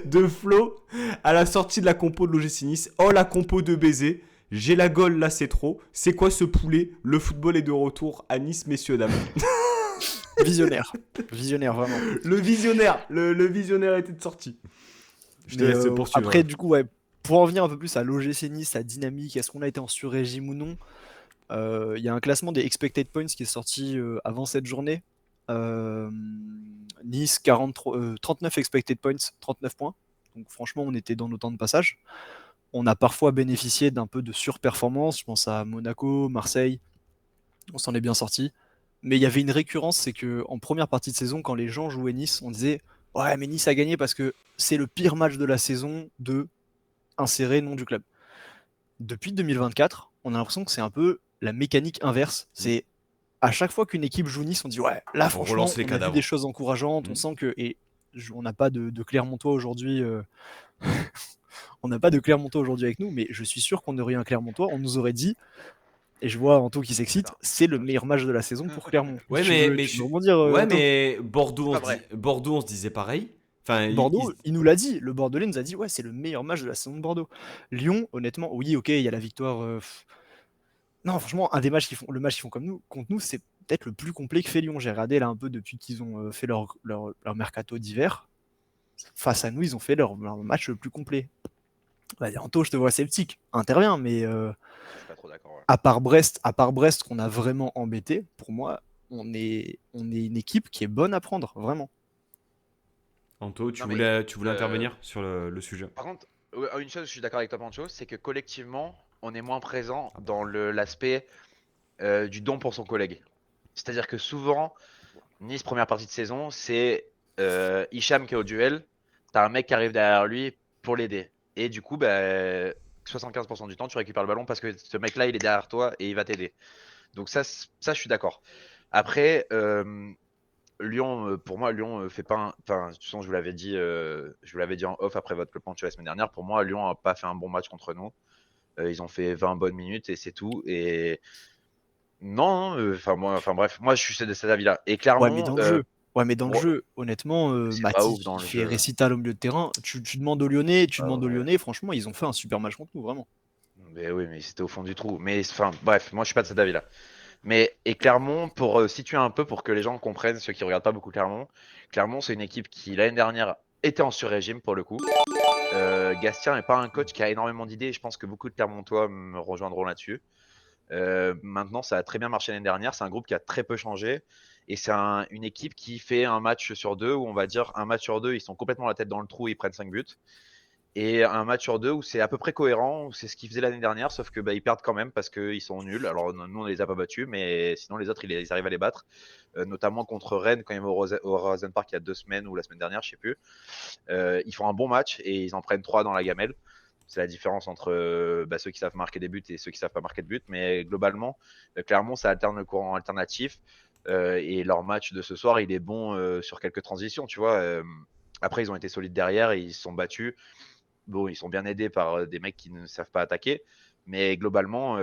de Flo à la sortie de la compo de l'OGC Nice. Oh la compo de baiser. J'ai la gaule là c'est trop. C'est quoi ce poulet? Le football est de retour à Nice messieurs dames. Visionnaire vraiment. Le visionnaire était de sortie. Je te Mais, laisse poursuivre. après, du coup, ouais, pour en venir un peu plus à l'OGC Nice, sa dynamique, est-ce qu'on a été en sur-régime ou non? Il y a un classement des expected points qui est sorti avant cette journée. Nice, 39 expected points, 39 points. Donc franchement, on était dans nos temps de passage. On a parfois bénéficié d'un peu de surperformance. Je pense à Monaco, Marseille. On s'en est bien sorti. Mais il y avait une récurrence, c'est que en première partie de saison, quand les gens jouaient Nice, on disait ouais, mais Nice a gagné parce que c'est le pire match de la saison de insérer nom du club. Depuis 2024, on a l'impression que c'est un peu la mécanique inverse. C'est à chaque fois qu'une équipe joue Nice, on dit ouais, là franchement, relance les on a vu cadavres. des choses encourageantes. On sent que on n'a pas de Clermontois aujourd'hui. On n'a pas de Clermontois aujourd'hui avec nous, mais je suis sûr qu'on aurait eu un Clermontois, on nous aurait dit. Et je vois Anto qui s'excite, c'est le meilleur match de la saison pour Clermont. Ouais, Tu mais, veux- mais, tu je- veux rebondir, ouais, Anto mais Pas vrai. Bordeaux, on se disait pareil. Enfin, Bordeaux, il nous l'a dit, le Bordelais nous a dit ouais, c'est le meilleur match de la saison de Bordeaux. Lyon, honnêtement, oui, ok, il y a la victoire. Non, franchement, le match qu'ils font contre nous, c'est peut-être le plus complet que fait Lyon. J'ai regardé là un peu depuis qu'ils ont fait leur mercato d'hiver. Face à nous, ils ont fait leur match le plus complet. Bah, Anto, je te vois sceptique. Intervient, mais Je suis pas trop d'accord. Ouais. à part Brest qu'on a vraiment embêté, pour moi, on est une équipe qui est bonne à prendre, vraiment. Anto, Non, mais tu voulais intervenir sur le sujet. par contre, une chose, je suis d'accord avec toi, Pancho, c'est que collectivement, on est moins présent dans l'aspect du don pour son collègue. C'est-à-dire que souvent, Nice, première partie de saison, c'est Hicham qui est au duel. T'as un mec qui arrive derrière lui pour l'aider. Et du coup, bah, 75% du temps, tu récupères le ballon parce que ce mec-là, il est derrière toi et il va t'aider. Donc ça, je suis d'accord. Après, Lyon, pour moi, Lyon fait pas. Enfin, de toute façon, je vous l'avais dit en off après votre Club Pancho la semaine dernière. Pour moi, Lyon a pas fait un bon match contre nous. Ils ont fait 20 bonnes minutes et c'est tout. Et non, enfin bref, moi je suis de cet avis-là. Et Ouais, mais Clermont, dans le jeu. Ouais, mais dans le moi, jeu, honnêtement, c'est pas ouf Mathis, dans il le fait jeu. récital au milieu de terrain. Tu demandes Ah aux ouais. Lyonnais, franchement, ils ont fait un super match contre nous, vraiment. Mais oui, mais c'était au fond du trou. Mais enfin, bref, moi je suis pas de cet avis-là. Mais et Clermont, pour situer un peu, pour que les gens comprennent, ceux qui regardent pas beaucoup Clermont, Clermont c'est une équipe qui l'année dernière était en sur-régime pour le coup. Gastien n'est pas un coach qui a énormément d'idées. Et je pense que beaucoup de Clermontois me rejoindront là-dessus. Maintenant, ça a très bien marché l'année dernière. C'est un groupe qui a très peu changé. Et c'est une équipe qui fait un match sur deux, où on va dire un match sur deux, ils sont complètement la tête dans le trou et ils prennent 5 buts. Et un match sur deux où c'est à peu près cohérent, où c'est ce qu'ils faisaient l'année dernière, sauf que bah, ils perdent quand même parce qu'ils sont nuls. Alors nous, on les a pas battus, mais sinon les autres, ils arrivent à les battre. Notamment contre Rennes, quand ils vont au Rosen Park il y a 2 semaines ou la semaine dernière, je sais plus. Ils font un bon match et ils en prennent 3 dans la gamelle. C'est la différence entre ceux qui savent marquer des buts et ceux qui savent pas marquer de buts. Mais globalement, Clermont, ça alterne le courant alternatif. Et leur match de ce soir, il est bon sur quelques transitions, tu vois. Après, ils ont été solides derrière et ils se sont battus. Bon, ils sont bien aidés par des mecs qui ne savent pas attaquer. Mais globalement,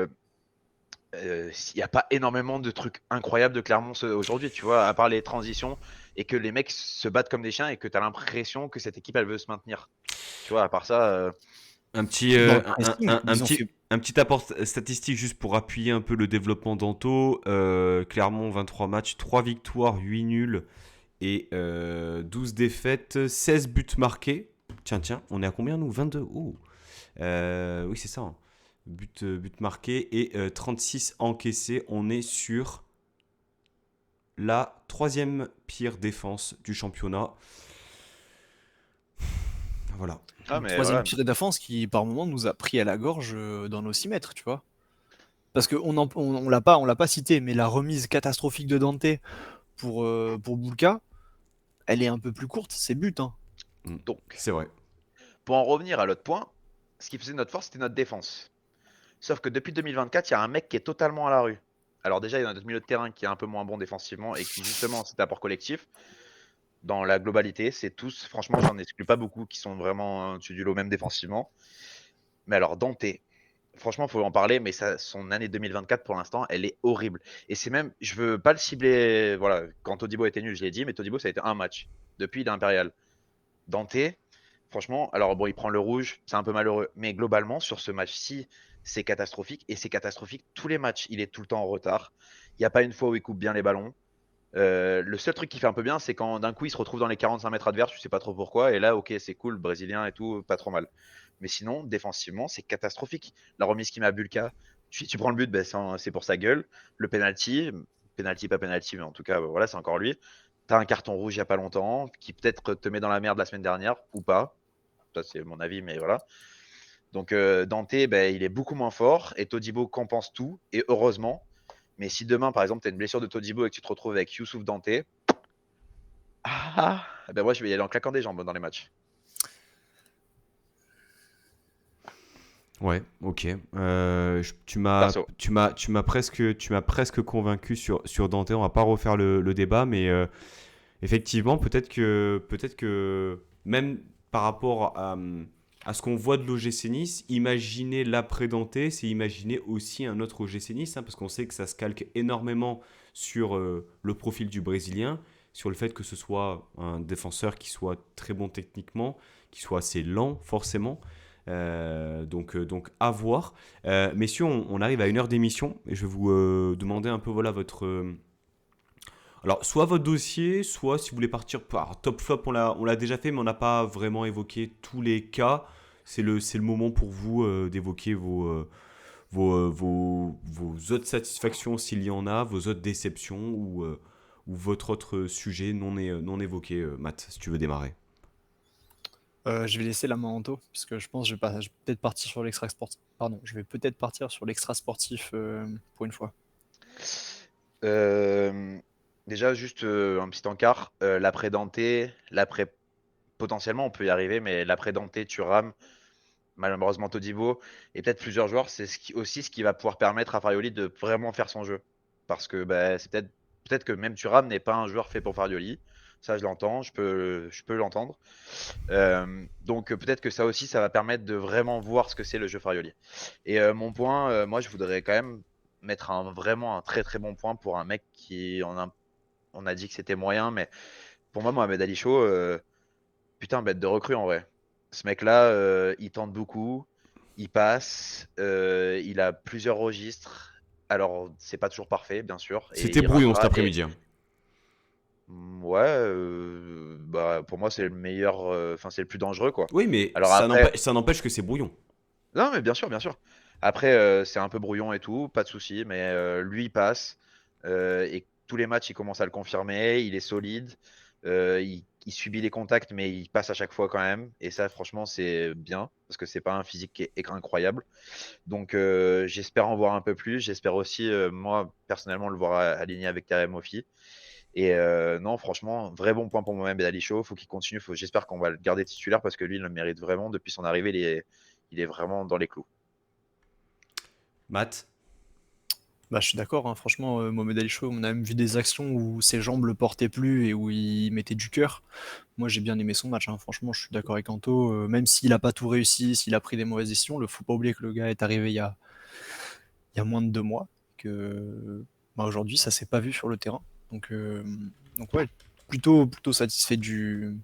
il n'y a pas énormément de trucs incroyables de Clermont aujourd'hui, tu vois, à part les transitions et que les mecs se battent comme des chiens et que tu as l'impression que cette équipe, elle veut se maintenir. Tu vois, à part ça, Un petit, Dans le pressing, ils ont fait. un petit apport statistique juste pour appuyer un peu le développement d'Anto. Clermont, 23 matchs, 3 victoires, 8 nuls et 12 défaites, 16 buts marqués. Tiens, on est à combien nous? 22. Oh. Oui, c'est ça. Hein. But marqué et 36 encaissés. On est sur la troisième pire défense du championnat. Voilà. ah, Une mais troisième voilà. pire défense qui, par moment, nous a pris à la gorge dans nos 6 mètres, tu vois. Parce qu'on on l'a pas cité, mais la remise catastrophique de Dante pour Boulka, elle est un peu plus courte, c'est but. Hein. Donc, C'est vrai. pour en revenir à l'autre point, ce qui faisait notre force, c'était notre défense. Sauf que depuis 2024, il y a un mec qui est totalement à la rue. Alors déjà, il y a notre milieu de terrain qui est un peu moins bon défensivement et qui justement, c'est apport collectif. Dans la globalité, c'est tous, franchement, j'en exclus pas beaucoup qui sont vraiment au-dessus du lot même défensivement. Mais alors Dante, franchement, il faut en parler, mais son année 2024 pour l'instant, elle est horrible. Et c'est même, je veux pas le cibler, voilà, quand Todibo était nul, je l'ai dit, mais Todibo, ça a été un match. Depuis, il est impérial. Dante, franchement, alors bon, il prend le rouge, c'est un peu malheureux. Mais globalement, sur ce match-ci, c'est catastrophique. Et c'est catastrophique tous les matchs. Il est tout le temps en retard. Il n'y a pas une fois où il coupe bien les ballons. Le seul truc qui fait un peu bien, c'est quand d'un coup il se retrouve dans les 45 mètres adverses, je sais pas trop pourquoi, et là, ok, c'est cool, brésilien et tout, pas trop mal. Mais sinon, défensivement, c'est catastrophique. La remise qui met à Bulka, tu prends le but, ben, c'est pour sa gueule. Le penalty, pas penalty, mais en tout cas, voilà, c'est encore lui. T'as un carton rouge il y a pas longtemps, qui peut-être te met dans la merde la semaine dernière, ou pas. Ça, c'est mon avis, mais voilà. Donc, Dante, ben, il est beaucoup moins fort, et Todibo compense tout, et heureusement. Mais si demain, par exemple, tu as une blessure de Todibo et que tu te retrouves avec Youssouf Dante, ben moi, je vais y aller en claquant des jambes dans les matchs. Ouais, ok. Perso. Tu m'as presque convaincu sur Dante. On va pas refaire le débat, mais effectivement, peut-être que même par rapport à ce qu'on voit de l'OGC Nice, imaginer l'après Dante, c'est imaginer aussi un autre OGC Nice, hein, parce qu'on sait que ça se calque énormément sur le profil du Brésilien, sur le fait que ce soit un défenseur qui soit très bon techniquement, qui soit assez lent forcément. Donc à voir. Messieurs, on arrive à 1 heure d'émission et je vais vous demander un peu voilà votre alors soit votre dossier, soit si vous voulez partir par top flop, on l'a déjà fait, mais on n'a pas vraiment évoqué tous les cas. C'est le moment pour vous d'évoquer vos autres satisfactions s'il y en a, vos autres déceptions ou votre autre sujet non évoqué. Matt, si tu veux démarrer. Je vais laisser la main à Anto, parce que je pense que je vais peut-être partir sur l'extra sportif. Pardon, je vais peut-être partir sur l'extra sportif pour une fois. Euh, Déjà, juste un petit encart. L'après-Danté, potentiellement, on peut y arriver, mais l'après-Danté, Thuram, malheureusement Todibo, et peut-être plusieurs joueurs, c'est aussi ce qui va pouvoir permettre à Farioli de vraiment faire son jeu. Parce que bah, c'est peut-être que même Thuram n'est pas un joueur fait pour Farioli. Ça, je l'entends, je peux l'entendre. Donc peut-être que ça aussi, ça va permettre de vraiment voir ce que c'est le jeu Farioli. Et mon point, moi, je voudrais quand même mettre vraiment un très très bon point pour un mec qui on a dit que c'était moyen, mais pour moi, Mohamed Ali Chaud, putain, bête de recrue en vrai. Ce mec-là, il tente beaucoup, il passe, il a plusieurs registres. Alors, c'est pas toujours parfait, bien sûr, et C'était il brouillon cet ratera. Et après-midi, hein. ouais, bah pour moi, c'est le meilleur, enfin c'est le plus dangereux, quoi. Oui, mais Alors après, ça n'empêche que c'est brouillon. non, mais bien sûr, bien sûr. Après, c'est un peu brouillon et tout, pas de souci, mais lui, il passe. Et tous les matchs, il commence à le confirmer. Il est solide. Il subit les contacts, mais il passe à chaque fois quand même. Et ça, franchement, c'est bien, parce que c'est pas un physique qui est incroyable. Donc, j'espère en voir un peu plus. J'espère aussi, moi, personnellement, le voir aligné avec Terem Moffi. Et non, franchement, vrai bon point pour moi-même, Ben Ali Chaud. Faut qu'il continue. J'espère qu'on va le garder titulaire, parce que lui, il le mérite vraiment. Depuis son arrivée, il est vraiment dans les clous. Matt, Bah, je suis d'accord, hein, franchement, Mohamed Ali Chaud, on a même vu des actions où ses jambes le portaient plus et où il mettait du cœur. Moi, j'ai bien aimé son match, hein. Franchement, je suis d'accord avec Anto. Même s'il a pas tout réussi, s'il a pris des mauvaises décisions, faut pas oublier que le gars est arrivé il y a moins de 2 mois. Que bah, aujourd'hui, ça s'est pas vu sur le terrain. Donc, euh, donc ouais, plutôt satisfait du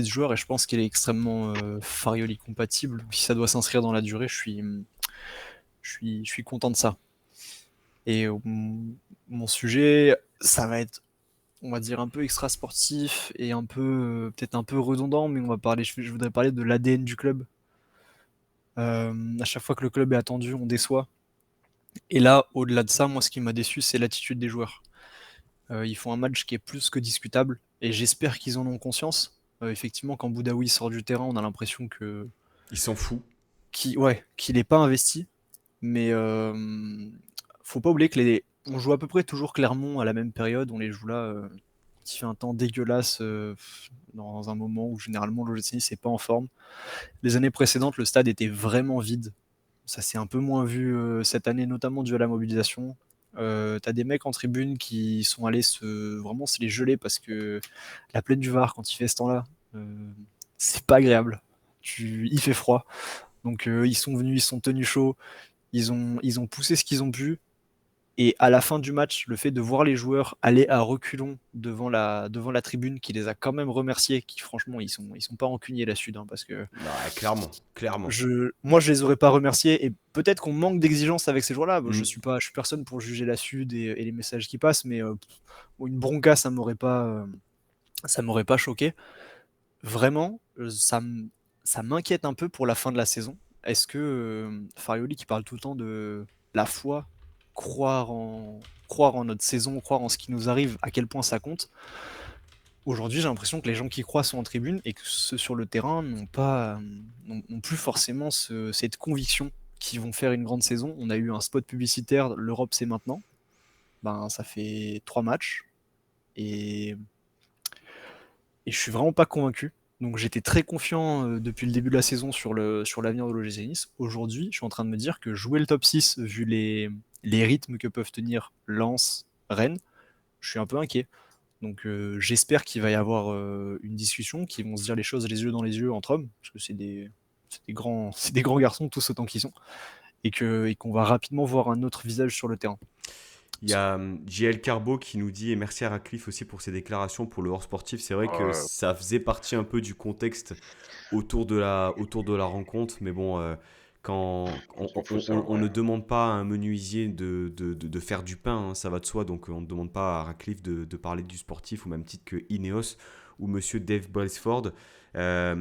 joueur et je pense qu'il est extrêmement Farioli compatible. Si ça doit s'inscrire dans la durée, je suis content de ça. Et mon sujet, ça va être, on va dire, un peu extra sportif et un peu, peut-être un peu redondant, mais je voudrais parler de l'ADN du club. À chaque fois que le club est attendu, on déçoit. Et là, au-delà de ça, moi, ce qui m'a déçu, c'est l'attitude des joueurs. Ils font un match qui est plus que discutable, et j'espère qu'ils en ont conscience. Effectivement, quand Boudaoui sort du terrain, on a l'impression il s'en fout. qu'il n'est pas investi. Mais faut pas oublier on joue à peu près toujours Clermont à la même période. On les joue là quand il fait un temps dégueulasse dans un moment où généralement l'OGC Nice n'est pas en forme. Les années précédentes, le stade était vraiment vide. Ça s'est un peu moins vu cette année, notamment dû à la mobilisation. T'as des mecs en tribune qui sont allés vraiment se les geler parce que la plaine du Var, quand il fait ce temps-là, c'est pas agréable. Il fait froid. Donc ils sont venus, ils sont tenus chauds. Ils ont poussé ce qu'ils ont pu. Et à la fin du match, le fait de voir les joueurs aller à reculons devant la tribune, qui les a quand même remerciés, qui franchement, ils sont pas rancuniers la Sud, hein, parce que Non, clairement, clairement. moi, je les aurais pas remerciés. Et peut-être qu'on manque d'exigence avec ces joueurs-là. Mm. Je suis personne pour juger la Sud et les messages qui passent, mais une bronca, ça m'aurait pas choqué. Vraiment, ça m'inquiète un peu pour la fin de la saison. Est-ce que Farioli, qui parle tout le temps de la foi, croire en notre saison, croire en ce qui nous arrive, à quel point ça compte, aujourd'hui j'ai l'impression que les gens qui croient sont en tribune et que ceux sur le terrain n'ont plus forcément cette conviction qu'ils vont faire une grande saison. On a eu un spot publicitaire, l'Europe c'est maintenant. Ben, ça fait 3 matchs et je suis vraiment pas convaincu. Donc j'étais très confiant depuis le début de la saison sur l'avenir de l'OGC Nice. Aujourd'hui, je suis en train de me dire que jouer le top 6, vu les rythmes que peuvent tenir Lens, Rennes, je suis un peu inquiet. Donc j'espère qu'il va y avoir une discussion, qu'ils vont se dire les choses les yeux dans les yeux entre hommes, parce que c'est des grands garçons, tous autant qu'ils sont, et qu'on va rapidement voir un autre visage sur le terrain. Il y a JL Carbo qui nous dit, et merci à Radcliffe aussi pour ses déclarations pour le hors sportif. C'est vrai que Euh, ça faisait partie un peu du contexte autour de la rencontre. Mais bon, quand on s'en fout, ça, on ouais. ne demande pas à un menuisier de faire du pain, hein, ça va de soi. Donc on ne demande pas à Radcliffe de parler du sportif au même titre que Ineos ou Monsieur Dave Brailsford. À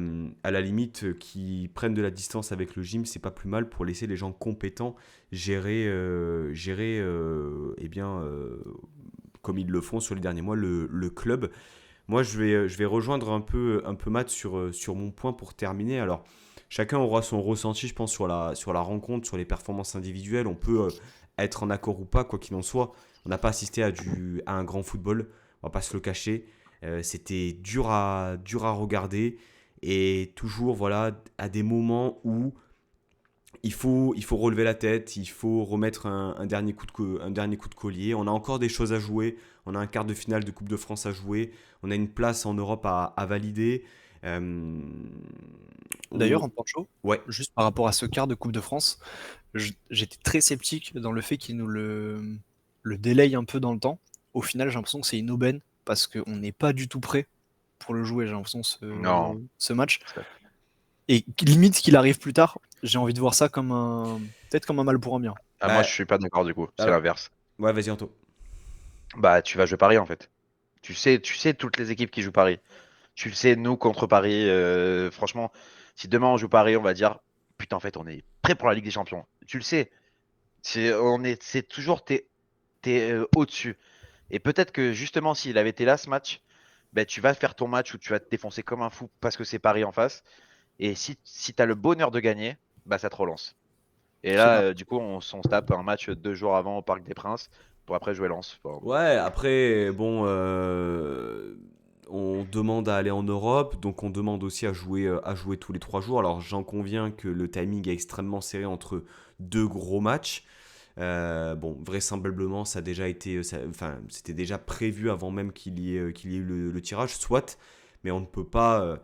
la limite, qui prennent de la distance avec le gym, c'est pas plus mal pour laisser les gens compétents gérer eh bien, comme ils le font sur les derniers mois, le club. Moi, je vais rejoindre un peu Matt sur mon point pour terminer. Alors, chacun aura son ressenti, je pense, sur la rencontre, sur les performances individuelles. On peut être en accord ou pas, quoi qu'il en soit. On n'a pas assisté à un grand football, on va pas se le cacher. C'était dur à regarder et toujours, voilà, à des moments où il faut relever la tête, il faut remettre un dernier coup de collier. On a encore des choses à jouer. On a un quart de finale de Coupe de France à jouer. On a une place en Europe à valider. Euh, D'ailleurs, on... en Pancho, Ouais, juste par rapport à ce quart de Coupe de France, j'étais très sceptique dans le fait qu'il nous le délaye un peu dans le temps. Au final, j'ai l'impression que c'est une aubaine parce qu'on n'est pas du tout prêt pour le jouer, j'ai l'impression, Non. ce match. Et limite qu'il arrive plus tard, j'ai envie de voir ça comme peut-être comme un mal pour un bien. Ah, moi, bah, je suis pas d'accord du coup. C'est alors, l'inverse. ouais, vas-y, Anto. Bah, tu vas jouer Paris en fait. Tu sais toutes les équipes qui jouent Paris. Tu le sais, nous contre Paris. Franchement, si demain on joue Paris, on va dire putain, en fait, on est prêt pour la Ligue des Champions. Tu le sais. C'est toujours t'es au-dessus. Et peut-être que justement, s'il avait été là ce match, ben, tu vas faire ton match où tu vas te défoncer comme un fou parce que c'est Paris en face. Et si tu as le bonheur de gagner, bah, ça te relance. Et Je sais là, pas. du coup, on se tape un match 2 jours avant au Parc des Princes pour après jouer Lens. Enfin, Ouais, après, bon, on demande à aller en Europe, donc on demande aussi à jouer tous les 3 jours. Alors j'en conviens que le timing est extrêmement serré entre deux gros matchs. Bon, vraisemblablement, ça a déjà été, enfin, c'était déjà prévu avant même qu'il y ait eu le tirage, soit, mais on ne peut pas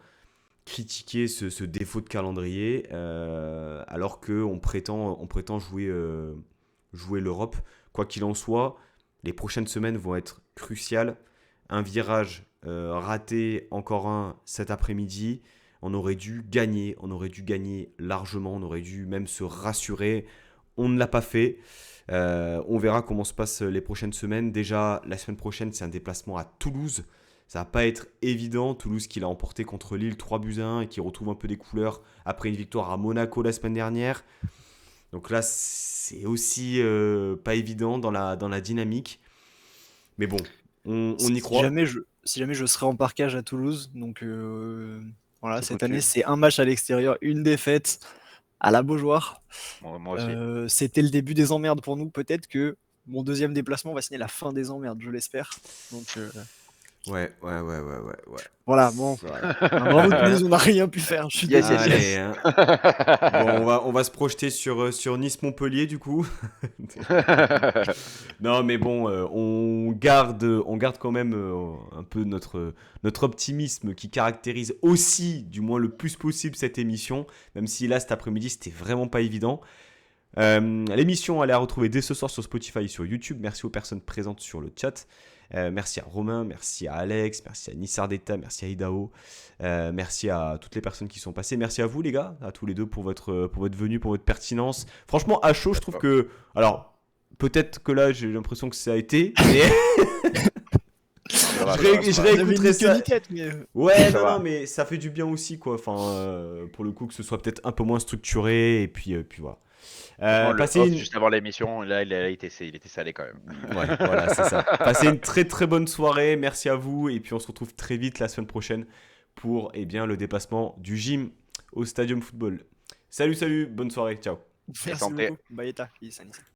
critiquer ce défaut de calendrier alors on prétend jouer l'Europe. Quoi qu'il en soit, les prochaines semaines vont être cruciales. Un virage raté, encore un cet après-midi. On aurait dû gagner largement, on aurait dû même se rassurer. On ne l'a pas fait. On verra comment se passent les prochaines semaines. Déjà, la semaine prochaine, c'est un déplacement à Toulouse. Ça va pas être évident. Toulouse qui l'a emporté contre Lille 3-1 et qui retrouve un peu des couleurs après une victoire à Monaco la semaine dernière. Donc là, c'est aussi pas évident dans la dynamique. Mais bon, on y croit. Si jamais je serais en parkage à Toulouse, donc voilà, c'est cette année foutu. c'est un match à l'extérieur, une défaite à la Beaujoire. Moi aussi. C'était le début des emmerdes pour nous. Peut-être que mon deuxième déplacement va signer la fin des emmerdes, je l'espère. Donc Ouais. voilà, bon, Ouais. bravo Toulouse, on n'a rien pu faire. Je suis Yes, yes, désolé. Allez, yes. hein. Bon, on va se projeter sur Nice-Montpellier du coup. Non, mais bon, on garde quand même un peu notre optimisme qui caractérise aussi, du moins le plus possible, cette émission. Même si là, cet après-midi, c'était vraiment pas évident. L'émission, elle est à retrouver dès ce soir sur Spotify et sur YouTube. Merci aux personnes présentes sur le chat. Merci à Romain, merci à Alex, merci à Nissardetta, merci à Idao, merci à toutes les personnes qui sont passées. Merci à vous les gars, à tous les deux pour votre venue, pour votre pertinence. Franchement, à chaud, je trouve que... Alors, peut-être que là, j'ai l'impression que ça a été, mais je réécouterai ça. Ouais, Ça va. non, mais ça fait du bien aussi, quoi. Enfin, pour le coup, que ce soit peut-être un peu moins structuré, et puis voilà. Franchement, le Passez off une... juste avant l'émission, là, il était salé quand même. Ouais, voilà, c'est ça. Passez une très très bonne soirée, merci à vous, et puis on se retrouve très vite la semaine prochaine pour eh bien, le déplacement du gym au Stadium Football. Salut, bonne soirée, ciao. Merci Santé. beaucoup. Bayeta, Anissa.